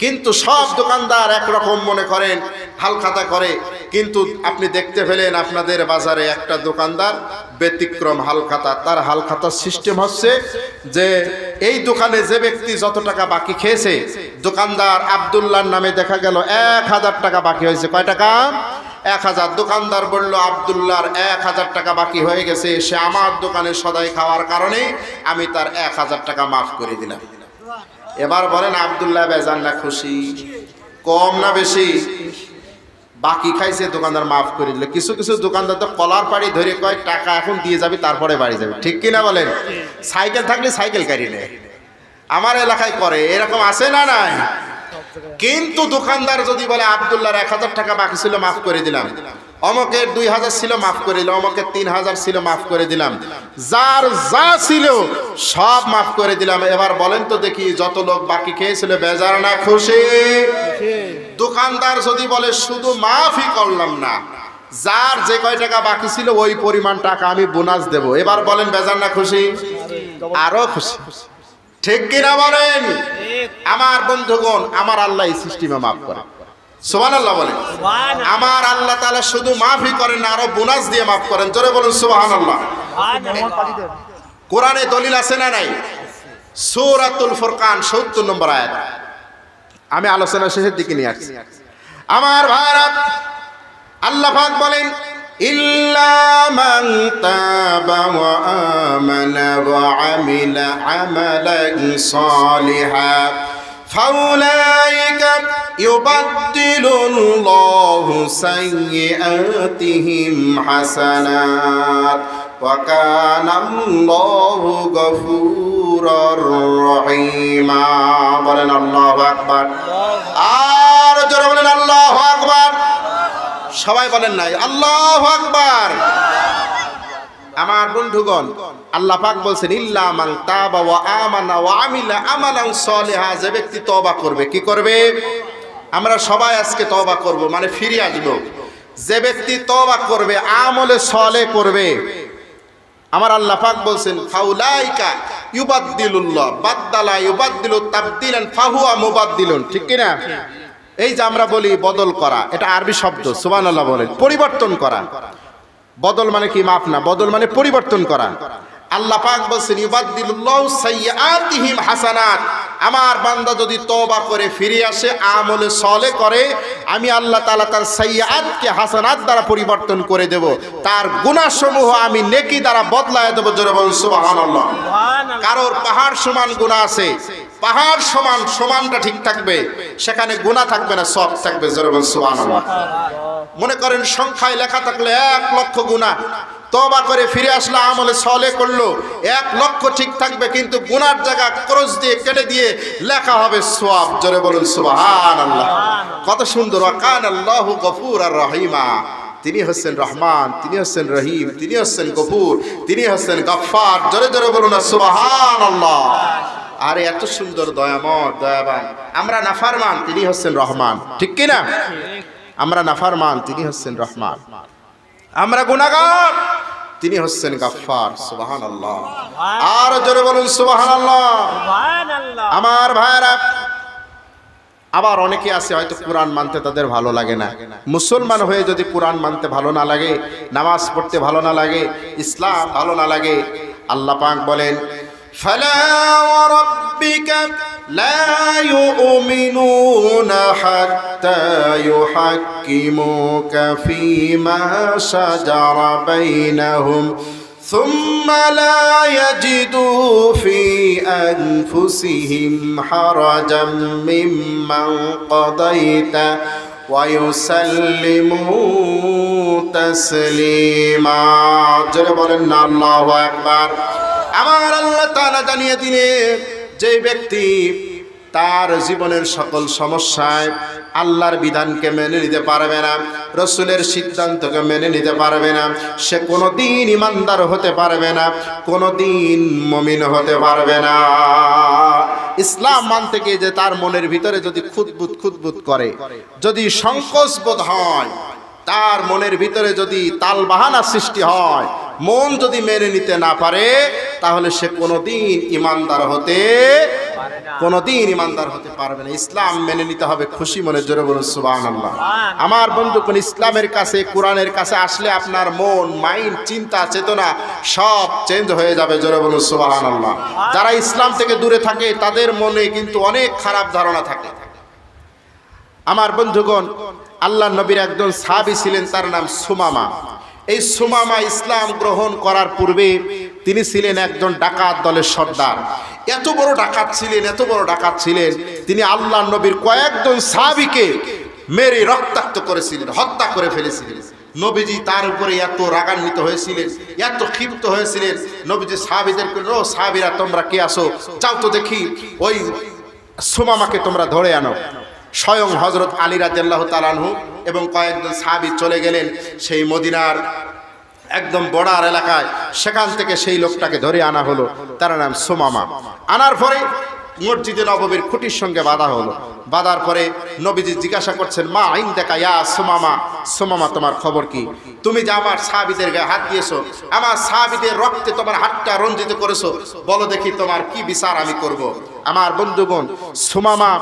কিন্তু সব দোকানদার একরকম মনে করেন, হালখাতা করে। কিন্তু আপনি দেখতে পেলেন আপনাদের বাজারে একটা দোকানদার ব্যতিক্রম হালখাতা। তার হালখাতার সিস্টেম হচ্ছে যে এই দোকানে যে ব্যক্তি যত টাকা বাকি খেয়েছে, দোকানদার আব্দুল্লাহর নামে দেখা গেল 1000 টাকা বাকি হয়েছে। কয় টাকা? 1000। দোকানদার বলল আব্দুল্লাহর 1000 টাকা বাকি হয়ে গেছে, সে আমার দোকানে সদাই খাওয়ার কারণে আমি তার 1000 টাকা মাফ করে দিলাম। এবার বলেন আব্দুল্লাহ বেজান না খুশি? কম না বেশি? বাকি খাইছে, দোকানদার মাফ করে দিল। কিছু কিছু দোকানদার তো কলার পাড়ি ধরে কয় টাকা এখন দিয়ে যাবি তারপরে বাড়ি যাবে, ঠিক কিনা বলেন? সাইকেল থাকলে সাইকেল গাড়ি নেয়, আমার এলাকায় করে, এরকম আছে না নাই? কিন্তু দোকানদার যদি বলে আব্দুল্লাহর 1000 টাকা বাকি ছিল মাফ করে দিলাম, অমকের 2000 ছিল মাফ করে দিলাম, অমকের 3000 ছিল মাফ করে দিলাম, যার যা ছিল সব মাফ করে দিলাম। এবার বলেন তো দেখি যত লোক বাকি খেয়েছিল বেজার না খুশি? দোকানদার যদি বলে শুধু মাফই করলাম না, যার যে কয় টাকা বাকি ছিল ওই পরিমাণ টাকা আমি বোনাস দেব, এবার বলেন বেজার না খুশি? আরো খুশি, ঠিক কিনা বলেন? আমার বন্ধুগণ, আমার আল্লাহ এই সিস্টেমে মাফ করে। সুবহানাল্লাহ বলেন। আমার আল্লাহ তাআলা শুধু মাফই করেন না, আরো বোনাস দিয়ে মাফ করেন। জোরে বলুন সুবহানাল্লাহ। কোরআনে দলিল আছে না নাই? সূরাতুল ফুরকান ৭০ নম্বর আয়াত। আমি আলোচনা শেষের দিকে নিয়ে আসছি। আমার ভাইরা, আল্লাহ পাক বলেন ইল্লা মান তাবা ওয়া আমানা ওয়া আমিলা আমালান সালিহান ফাউলাইকা ইউবাদদিলুল্লাহু সাইয়্যাতিহিম হাসানাত ওয়া কানাল্লাহু গফুরুর রহিমা। বলেন আল্লাহু আকবার। আর জোরে বলেন আল্লাহু আকবার। সবাই বলেন নাই আল্লাহু আকবার। আমার বন্ধুগণ, আল্লাহ পাক বলছেন ইল্লা মান তাবা ওয়া আমানা ওয়া আমিলা আমালান সালিহা। যে ব্যক্তি তওবা করবে, কি করবে? আমরা সবাই আজকে তওবা করব, মানে ফিরে আসব। যে ব্যক্তি তওবা করবে, আমলে সালেহ করবে, আমার আল্লাহ পাক বলছেন ফাউলাইকা ইউবাদদিলুল্লাহ, বাদদালা ইউবাদদিলু তাবদিলান ফাহুয়া মুবাদদিলুন, ঠিক কি না? এই যে আমরা বলি বদল করা, এটা আরবি শব্দ, সুবহানাল্লাহ বলেন। পরিবর্তন করা, বদল মানে কি? মাফ না, বদল মানে পরিবর্তন করা। আল্লাহ পাক বলছেন ইউবাদদিলুল্লাহু সাইয়্যাতিহিম হাসানাত। আমার বান্দা যদি তওবা করে ফিরে আসে, আমলে সালেহ করে, আমি আল্লাহ তাআলা তার সাইয়্যাতকে হাসানাত দ্বারা পরিবর্তন করে দেব, তার গুনাহসমূহ আমি নেকি দ্বারা বদলায় দেব। জোরে বলুন সুবহানাল্লাহ। কারোর পাহাড় সমান গুনাহ আছে, পাহাড় সমান, সমানটা ঠিক থাকবে, সেখানে গুনাহ থাকবে না, সওয়াব থাকবে। জোরে বলুন সুবহানাল্লাহ। মনে করেন সংখ্যায় লেখা থাকলে 1 লক্ষ গুনাহ, তওবা করে ফিরে আসলো, আমলে সালেহ করলো, 1 লক্ষ ঠিক থাকবে, কিন্তু গুনার জায়গা ক্রস দিয়ে কেটে দিয়ে লেখা হবে সওয়াব। জোরে বলুন সুবহানাল্লাহ। কত সুন্দর। ওয়া কানাল্লাহু গফুরুর রহিমা। তিনি হচ্ছেন রহমান, তিনি হচ্ছেন রহিম, তিনি হচ্ছেন গফুর, তিনি হচ্ছেন গফফার। জোরে জোরে বলুন সুবহানাল্লাহ। আর এত সুন্দর দয়াময়, দয়াবান। আমরা নাফরমান, তিনি হচ্ছেন রহমান, ঠিক কি না? আমরা নাফরমান, তিনি হচ্ছেন রহমান। আমরা গুনাহগার, তিনি হচ্ছেন গফফার। সুবহানাল্লাহ। আর জোরে বলুন সুবহানাল্লাহ। আমার ভাইরা, আবার অনেকে আছে হয়তো কোরআন মানতে তাদের ভালো লাগে না। মুসলমান হয়ে যদি কোরআন মানতে ভালো না লাগে, নামাজ পড়তে ভালো না লাগে, ইসলাম ভালো না লাগে, আল্লাহ পাক বলেন ফালা ওয়া রাব্বিকা লা ইউমিনুনা হাত্তা ইউহাক্কিমুকা ফীমা শাজারা বাইনাহুম ثم لا يجدوا في أنفسهم حرجا ممن قضيت ويسلموا تسليما। জোরে বলেন না আল্লাহু আকবার। আমার আল্লাহ তাআলা জানিয়ে দিলেন, যে ব্যক্তি তার জীবনের সকল সমস্যায় আল্লাহর বিধানকে মেনে নিতে পারবে না, রাসূলের সিদ্ধান্তকে মেনে নিতে পারবে না, সে কোনোদিন ইমানদার হতে পারবে না, কোনোদিন মুমিন হতে পারবে না। ইসলাম মানতে গিয়ে যে তার মনের ভিতরে যদি খুঁতবুত করে, যদি সংকোচ বোধ হয়, তার মনের ভিতরে যদি তালবাহানা সৃষ্টি হয়, মন যদি মেনে নিতে না পারে, তাহলে সে কোনোদিন ইমানদার হতে পারবে না। ইসলাম মেনে নিতে হবে খুশি মনে, জোরে বলুন সুবহানাল্লাহ। আমার বন্ধুগণ, ইসলামের কাছে, কোরআনের কাছে আসলে আপনার মন, মাইন্ড, চিন্তা, চেতনা সব চেঞ্জ হয়ে যাবে, জোরে বলুন সুবহানাল্লাহ। যারা ইসলাম থেকে দূরে থাকে তাদের মনে কিন্তু অনেক খারাপ ধারণা থাকে। আমার বন্ধুগণ, আল্লাহ নবীর একজন সাহাবী ছিলেন, তার নাম সুমামা। এই সুমামা ইসলাম গ্রহণ করার পূর্বে তিনি ছিলেন একজন ডাকাত দলের সর্দার। এত বড় ডাকাত ছিলেন, তিনি আল্লাহ নবীর কয়েকজন সাহাবীকে মেরে রক্তাক্ত করেছিলেন, হত্যা করে ফেলেছিলেন। নবীজি তার উপরে এত রাগান্বিত হয়েছিলেন, এত ক্ষিপ্ত হয়েছিলেন। নবীজি সাহাবীদেরকে, ও সাহাবীরা তোমরা কে আসো, যাও তো দেখি ওই সুমামাকে তোমরা ধরে আনো। স্বয়ং হযরত আলী রাদিয়াল্লাহু তাআলা আনহু এবং কয়েকজন সাহাবী চলে গেলেন সেই মদিনার একদম বর্ডার এলাকায়। সেখান থেকে সেই লোকটাকে ধরে আনা হলো, তার নাম সুমামা। আনার পরে মসজিদে নববীর খুঁটির সঙ্গে বাঁধা হলো। বাঁধার পরে নবীজি জিজ্ঞাসা করছেন, মা ইনদাকা ইয়া সুমামা, সুমামা তোমার খবর কি? তুমি যে আমার সাহাবীদের গায়ে হাত দিয়েছো, আমার সাহাবীদের রক্তে তোমার হাতটা রঞ্জিত করেছো, বলো দেখি তোমার কি বিচার আমি করব। আমার বন্ধুগণ, সুমামা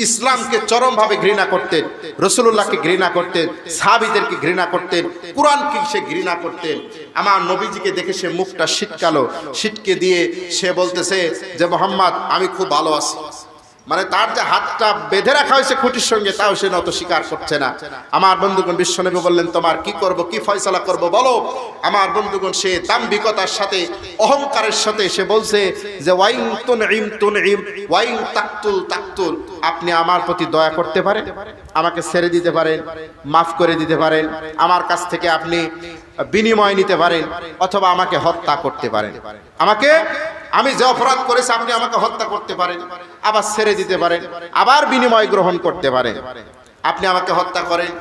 ইসলামকে চরমভাবে ঘৃণা করতেন, রাসূলুল্লাহকে ঘৃণা করতেন, সাহাবীদেরকে ঘৃণা করতেন, কোরআনকে সে ঘৃণা করতেন। আমার নবীজিকে দেখে সে মুখটা সিটকে দিয়ে সে বলতেছে যে মুহাম্মদ, আমি খুব ভালো আছি। মানে তার যে হাতটা বেঁধে রাখা হয়েছে খুঁটির সঙ্গে, তাও সে নত স্বীকার করছে না। আমার বন্ধুগণ, বিশ্বনবী বললেন, তোমার কি করব, কি ফয়সালা করব বলো। আমার বন্ধুগণ, সে দাম্ভিকতার সাথে, অহংকারের সাথে সে বলছে যে ওয়াইন তুনঈম ওয়াইন তাকতুল, আপনি আমার প্রতি দয়া করতে পারেন, আমাকে ছেড়ে দিতে পারেন, মাফ করে দিতে পারেন, আমার কাছ থেকে আপনি বিনিময় নিতে পারেন, অথবা আমাকে হত্যা করতে পারেন। আমি যে অপরাধ করেছি আপনি আমাকে হত্যা করতে পারেন, আবার ছেড়ে দিতে পারেন, আবার বিনিময় গ্রহণ করতে পারেন। আপনি আমাকে হত্যা করেন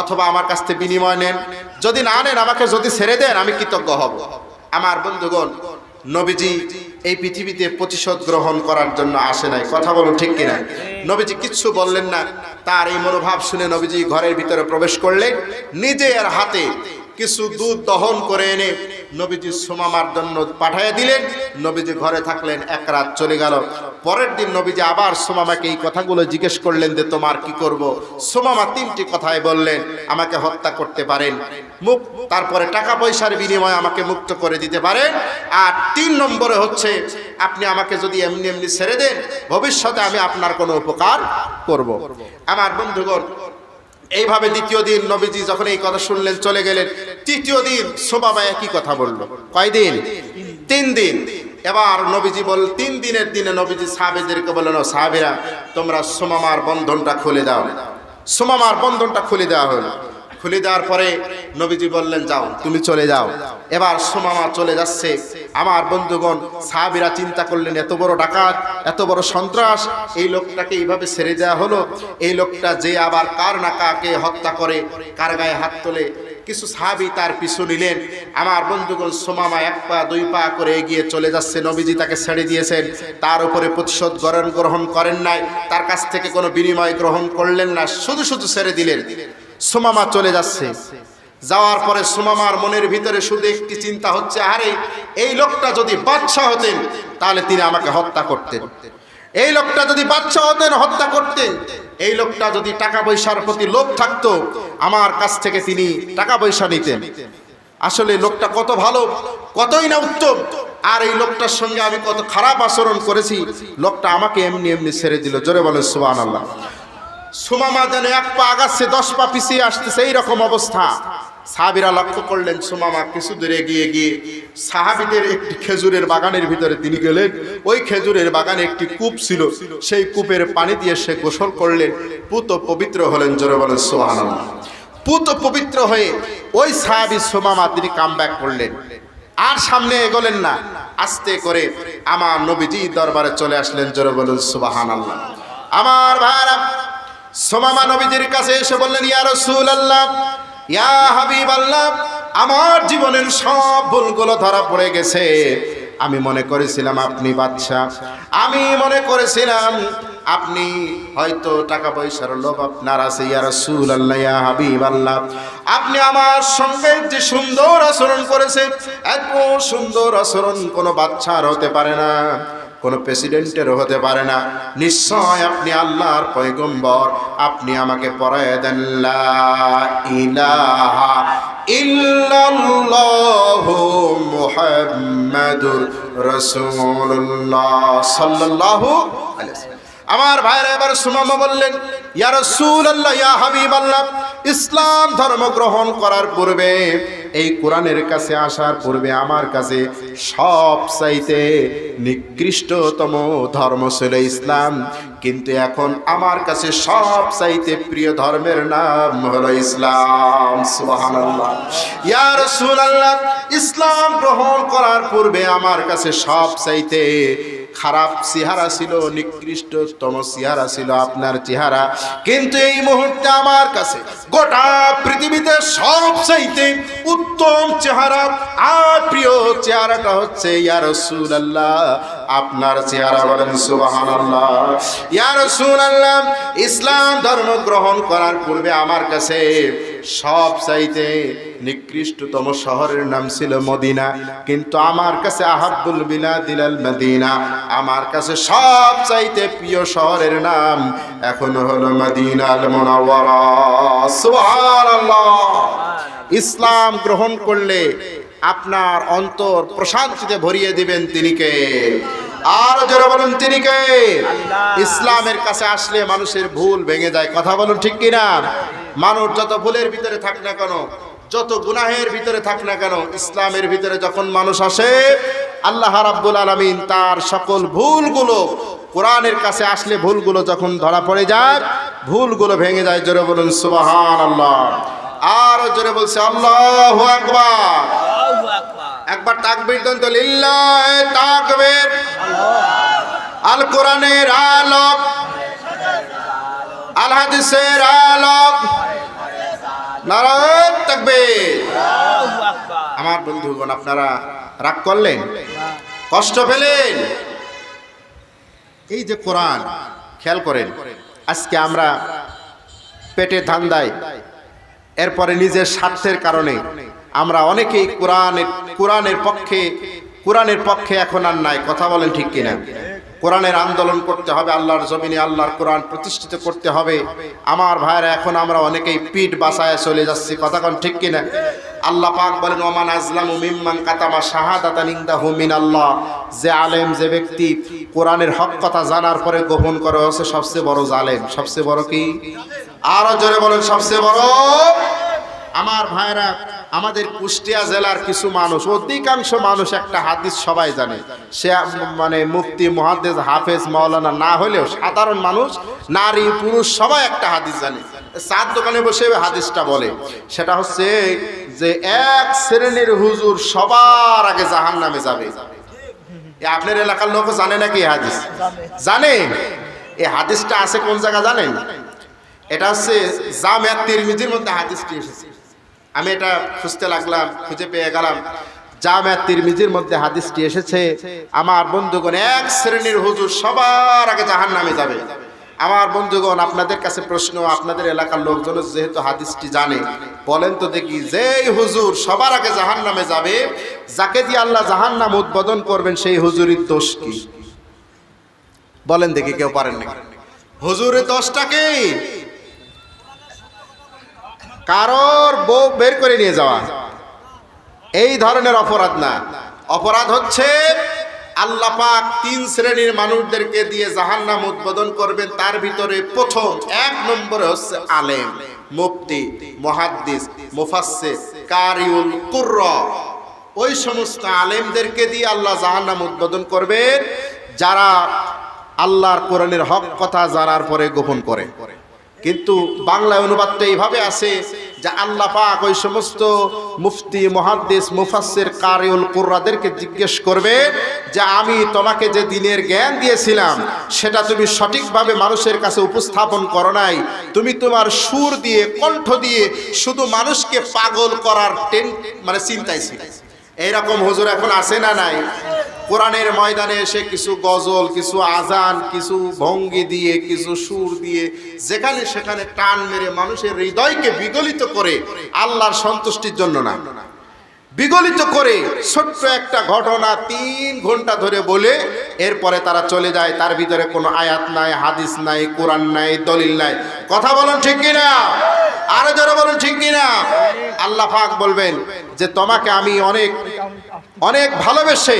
অথবা আমার কাছ থেকে বিনিময় নেন। যদি না নেন, আমাকে যদি ছেড়ে দেন, আমি কৃতজ্ঞ হব। আমার বন্ধুগণ, নবীজি এই পৃথিবীতে প্রতিশোধ গ্রহণ করার জন্য আসে নাই, কথা বলুন ঠিক কিনা? নবীজি কিচ্ছু বললেন না। তার এই মনোভাব শুনে নবীজি ঘরের ভিতরে প্রবেশ করলেন, নিজের হাতে কিছু দুধ দহন করে এনে নবীজি সুমামার জন্য পাঠিয়ে দিলেন। নবীজি ঘরে থাকলেন, এক রাত চলে গেল। পরের দিন নবীজি আবার সুমামাকে এই কথাগুলো জিজ্ঞেস করলেন যে তোমার কি করব। সুমামা তিনটি কথাই বললেন, আমাকে হত্যা করতে পারেন, তারপরে টাকা পয়সার বিনিময়ে আমাকে মুক্ত করে দিতে পারেন, আর 3 নম্বরে হচ্ছে আপনি আমাকে যদি এমনি এমনি ছেড়ে দেন, ভবিষ্যতে আমি আপনার কোনো উপকার করব। আমার বন্ধুগণ, এইভাবে দ্বিতীয় দিন নবীজি যখন এই কথা শুনলেন চলে গেলেন। তৃতীয় দিন সুমামা একই কথা বলল। কয়দিন? 3 দিন। এবার নবীজি 3 দিনের দিনে নবীজি সাহাবীদেরকে বললেন, সাহাবীরা তোমরা সুমামার বন্ধনটা খুলে দাও। সুমামার বন্ধনটা খুলে দেওয়া হলো। খুলে দেওয়ার পরে নবীজি বললেন, যাও তুমি চলে যাও। এবার সুমামা চলে যাচ্ছে। আমার বন্ধুগণ, সাহাবীরা চিন্তা করলেন, এত বড় ডাকাত, এত বড় সন্ত্রাস, এই লোকটাকে এইভাবে ছেড়ে দেওয়া হলো। এই লোকটা যে আবার কার না কাকে হত্যা করে, কার গায়ে হাত তোলে। কিছু সাহাবী তার পিছু নিলেন। আমার বন্ধুগণ, সুমামা 1 পা 2 পা করে এগিয়ে চলে যাচ্ছে। নবীজি তাকে ছেড়ে দিয়েছেন, তার উপরে প্রতিশোধ গ্রহণ করেন নাই, তার কাছ থেকে কোনো বিনিময় গ্রহণ করলেন না, শুধু ছেড়ে দিলেন। সুমামা চলে যাচ্ছে। যাওয়ার পরে সুমামার মনের ভিতরে শুধু একটি চিন্তা হচ্ছে, আরে এই লোকটা যদি বাদশা হতেন তাহলে তিনি আমাকে হত্যা করতেন, এই লোকটা যদি বাদশা হতেন হত্যা করতেন, এই লোকটা যদি টাকা পয়সার প্রতি লোভ থাকতো আমার কাছ থেকে তিনি টাকা পয়সা নিতেন। আসলে লোকটা কত ভালো, কতই না উত্তম, আর এই লোকটার সঙ্গে আমি কত খারাপ আচরণ করেছি, লোকটা আমাকে এমনি এমনি ছেড়ে দিল। জোরে বলেন সুবহানাল্লাহ। সুমামা যেন 1 পা আগাচ্ছে 10 পা পিছিয়ে আসতেছে, এইরকম অবস্থা। সাহাবীরা লক্ষ্য করলেন সুমামা কিছু দূরে গিয়ে সাহাবীদের একটি খেজুরের বাগানের ভিতরে তিনি গেলেন। ওই খেজুরের বাগানে একটি কূপ ছিল, সেই কূপের পানি দিয়ে সে গোসল করলেন, পুত পবিত্র হলেন। জোরে বলেন সুবহানাল্লাহ। পুত পবিত্র হয়ে ওই সাহাবী সুমামা তিনি কামব্যাক করলেন, আর সামনে এগোলেন না, আস্তে করে আমার নবীজি দরবারে চলে আসলেন। জোরে বলেন সুবহানাল্লাহ। আমার ভাইরা, সুমামা নবীজির কাছে এসে বললেন, ইয়া রাসূলুল্লাহ, ইয়া হাবিবাল্লাহ, আমার জীবনের সব ভুলগুলো ধরা পড়ে গেছে। আমি মনে করেছিলাম আপনি বাদশা, আমি মনে করেছিলাম আপনি হয়তো টাকা পয়সার লোভ আপনার আছে, ইয়া রাসূলুল্লাহ, ইয়া হাবিবাল্লাহ, আপনি আমার সঙ্গে যে সুন্দর আচরণ করেছেন, এত সুন্দর আচরণ কোনো বাচ্চার হতে পারে না, কোনো প্রেসিডেন্টেরও হতে পারে না। নিশ্চয় আপনি আল্লাহর পয়গম্বর, আপনি আমাকে পড়ায় দেন লা ইলাহা ইল্লাল্লাহু মুহাম্মাদুর রাসূলুল্লাহ সাল্লাল্লাহু আলাইহি ওয়াসাল্লাম। আমার ভাইরা এবার সুমামা বললেন, ইয়া রাসূলুল্লাহ, ইয়া হাবিবাল্লাহ, ইসলাম ধর্ম গ্রহণ করার পূর্বে, এই কোরআনের কাছে আসার পূর্বে আমার কাছে সবচাইতে নিকৃষ্টতম ধর্ম ছিল ইসলাম, কিন্তু এখন আমার কাছে সবচাইতে প্রিয় ধর্মের নাম হলো ইসলাম। সুবহানাল্লাহ। ইয়া রাসূলুল্লাহ, ইসলাম গ্রহণ করার পূর্বে আমার কাছে সবচাইতে খারাপ চেহারা ছিল, নিকৃষ্টতম চেহারা ছিল আপনার চেহারা, কিন্তু এই মুহূর্তে আমার কাছে গোটা পৃথিবীতে সবচাইতে উত্তম চেহারা আর প্রিয় চেহারাটা হচ্ছে ইয়া রাসূলুল্লাহ আপনার চেহারা। বলেন সুবহানাল্লাহ। ইয়া রাসূলুল্লাহ, ইসলাম ধর্ম গ্রহণ করার পূর্বে আমার কাছে সবচাইতে নিকৃষ্টতম শহরের নাম ছিল মদিনা, কিন্তু আমার কাছে আহাব্বুল বিলাদিল মদিনা, আমার কাছে সবচাইতে প্রিয় শহরের নাম এখন হলো মদিনাল মুনাওয়ারা। সুবহানাল্লাহ। ইসলাম গ্রহণ করলে আপনার অন্তর প্রশান্তিতে ভরিয়ে দিবেন তিনি কে? আর জোরে বলুন তিনি কে? ইসলামের কাছে আসলে মানুষের ভুল ভেঙে যায়। কথা বলুন ঠিক কিনা? মানুষ যত ভুলের ভিতরে থাক না কেন, যত গুনাহের ভিতরে থাক না কেন, ইসলামের ভিতরে যখন মানুষ আসে, আল্লাহ রাব্বুল আলামিন তার সকল ভুলগুলো, কোরআনের কাছে আসলে ভুলগুলো যখন ধরা পড়ে যায়, ভুলগুলো ভেঙে যায়। জোরে বলুন সুবহানাল্লাহ। আর জোরে বলছে আল্লাহু আকবার। একবার তাকবীর দেন তো, লিল্লাহি তাকবীর। আল কোরআনের আলোক, আল হাদিসের আলোক, নারায়ে তাকবীর। আমার বন্ধুগণ, আপনারা রাগ করলেন, কষ্ট পেলেন? এই যে কোরআন, খেয়াল করেন, আজকে আমরা পেটে ধান্দায়, এরপরে নিজের স্বার্থের কারণে আমরা অনেকেই কোরআনের পক্ষে এখন আর নাই। কথা বলেন ঠিক কিনা? কোরআনের আন্দোলন করতে হবে, আল্লাহর জমিনে আল্লাহর কোরআন প্রতিষ্ঠিত করতে হবে। আমার ভাইরা, এখন আমরা অনেকেই পিঠ বাঁচায় চলে যাচ্ছি। কথা কোন ঠিক কিনা? আল্লাহ পাক বলেন, ওমান আজলামু মিম্মান কাতামা শাহাদাতান ইনদাহু মিনাল্লাহ, যে আলেম, যে ব্যক্তি কোরআনের হক কথা জানার পরে গোপন করে, হচ্ছে সবচেয়ে বড় জালেম। সবচেয়ে বড় কি? আরো জোরে বলেন, সবচেয়ে বড়। আমার ভাইরা, আমাদের কুষ্টিয়া জেলার কিছু মানুষ, অধিকাংশ মানুষ একটা হাদিস সবাই জানে, সে মানে মুফতি, মুহাদ্দিস, হাফেজ, মাওলানা না হলেও সাধারণ মানুষ, নারী পুরুষ সবাই একটা হাদিস জানে। চার দোকানে বসে হাদিসটা বলে, সেটা হচ্ছে যে এক শ্রেণীর হুজুর সবার আগে জাহান্নামে যাবে। আপনার এলাকার লোক জানে নাকি এই হাদিস? জানে? এই হাদিসটা আছে কোন জায়গা জানেন? এটা হচ্ছে জামিআত তিরমিজির মধ্যে হাদিসটি এসেছে। আমি এটা খুঁজতে লাগলাম, খুঁজে পেয়ে গেলাম, জামিআত তিরমিজির মধ্যে হাদিসটি এসেছে। আমার বন্ধুগণ, এক শ্রেণীর হুজুর সবার আগে জাহান্নামে যাবে। আমার বন্ধুগণ, আপনাদের কাছে প্রশ্ন, আপনাদের এলাকার লোকজন যেহেতু হাদিসটি জানে, বলেন তো দেখি, যেই হুজুর সবার আগে জাহান্নামে যাবে, যাকে দিয়ে আল্লাহ জাহান্নাম উদ্বোধন করবেন, সেই হুজুরের দোষ কি? বলেন দেখি, কেউ পারেন নাকি? হুজুরের দোষটা কি? কারোর বউ বের করে নিয়ে যাওয়া, এই ধরনের অপরাধ না। অপরাধ হচ্ছে আল্লাহ পাক তিন শ্রেণীর মানুষদেরকে দিয়ে জাহান্নাম উদ্বোধন করবেন। তার ভিতরে প্রথম, এক নম্বরে হচ্ছে আলেম, মুফতি, মুহাদ্দিস, মুফাসসির, কারিউল কুররা। ওই সমস্ত আলেমদেরকে দিয়ে আল্লাহ জাহান্নাম উদ্বোধন করবেন, যারা আল্লাহর কোরআনের হক কথা জানার পরে গোপন করে। কিন্তু বাংলা অনুবাদটা এইভাবে আছে যে আল্লাহ পাক ওই সমস্ত মুফতি, মুহাদ্দিস, মুফাসসির, কারিউল কুররাদেরকে জিজ্ঞেস করবে যে আমি তোমাকে যে দ্বীনের জ্ঞান দিয়েছিলাম, সেটা তুমি সঠিকভাবে মানুষের কাছে উপস্থাপন করো নাই। তুমি তোমার সুর দিয়ে, কণ্ঠ দিয়ে শুধু মানুষকে পাগল করার মানে চিন্তায় ছিল। এইরকম হুজুর এখন আছে না নাই? কোরআনের ময়দানে এসে কিছু গজল, কিছু আজান, কিছু ভঙ্গি দিয়ে, কিছু সুর দিয়ে যেখানে সেখানে টান মেরে মানুষের হৃদয়কে বিগলিত করে আল্লাহর সন্তুষ্টির জন্য না, বিগলিত করে ছোট্ট একটা ঘটনা 3 ঘন্টা ধরে বলে এরপরে তারা চলে যায়। তার ভিতরে কোনো আয়াত নাই, হাদিস নাই, কোরআন নাই, দলিল নাই। কথা বলেন ঠিক কিনা? আরো জোরে বলেন ঠিক কিনা? আল্লাহ পাক বলবেন যে তোমাকে আমি অনেক অনেক ভালোবেসে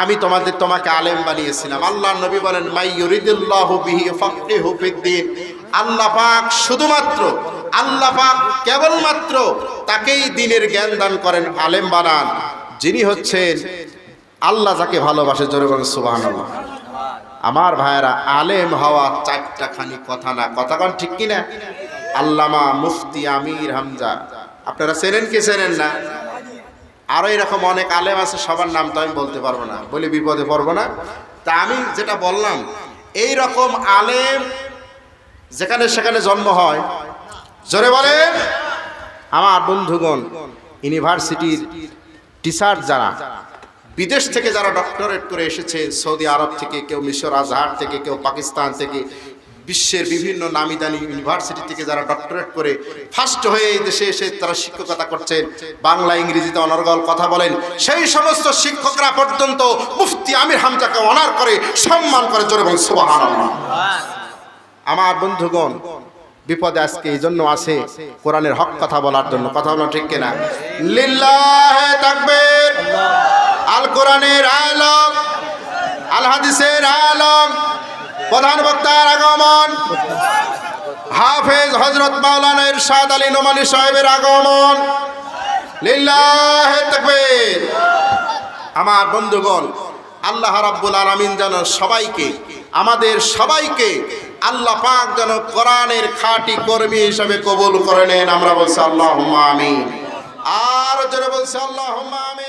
আমি তোমাকে আলেম বানিয়েছিলাম। আল্লাহর নবী বলেন মাই ইউরিদুল্লাহু বিহি ফাক্কিহু ফিদ্দীন। আল্লাহ পাক শুধুমাত্র, আল্লাহ পাক কেবলমাত্র তাকেই দ্বীনের জ্ঞান দান করেন, আলেম বানান, যিনি হচ্ছেন আল্লাহ যাকে ভালোবাসে। জোরে বলেন সুবহানাল্লাহ। আমার ভাইয়েরা, আলেম হওয়া 4টা খানি কথা না, কথা কোন ঠিক কিনা? আল্লামা মুফতি আমির হামজা, আপনারা চেনেন কি চেনেন না? আরো এরকম অনেক আলেম আছে, সবার নাম তো আমি বলতে পারবো না, বলে বিপদে পড়বো না। তা আমি যেটা বললাম, এই রকম আলেম যেখানে সেখানে জন্ম হয়। জোরে বলেন। আমার বন্ধুগণ, ইউনিভার্সিটির টিচার যারা, বিদেশ থেকে যারা ডক্টরেট করে এসেছে, সৌদি আরব থেকে, কেউ মিশর আজহার থেকে, কেউ পাকিস্তান থেকে, বিশ্বের বিভিন্ন নামি দামি ইউনিভার্সিটি থেকে যারা ডক্টরেট করে ফার্স্ট হয়ে এই দেশে এসে তারা শিক্ষকতা করছেন, বাংলা ইংরেজিতে অনর্গল কথা বলেন, সেই সমস্ত শিক্ষকরা পর্যন্ত মুফতি আমির হামজাকে অনার করে, সম্মান করে। জোরে বলেন সুবহানাল্লাহ। আমার বন্ধুগণ, বিপদে আজকে এই জন্য আছে কোরআনের হক কথা বলার জন্য। কথা বলা ঠিক কিনা? লিল্লাহে তাকবীর। আল কোরআনের আলম, আল হাদিসের আলম, প্রধান বক্তার আগমন, হাফেজ হযরত মাওলানা ইরশাদ আলী নোমানী সাহেবের আগমন। লিল্লাহে তাকবীর। আমার বন্ধুগণ, আল্লাহ রাব্বুল আলামিন যেন সবাইকে, আমাদের সবাইকে আল্লাহ পাক যেন কোরআনের খাঁটি কর্মী হিসেবে কবুল করে নেন। আমরা বলছি আল্লাহুম্মা আমিন। আর যারা বলছে আল্লাহুম্মা আমিন।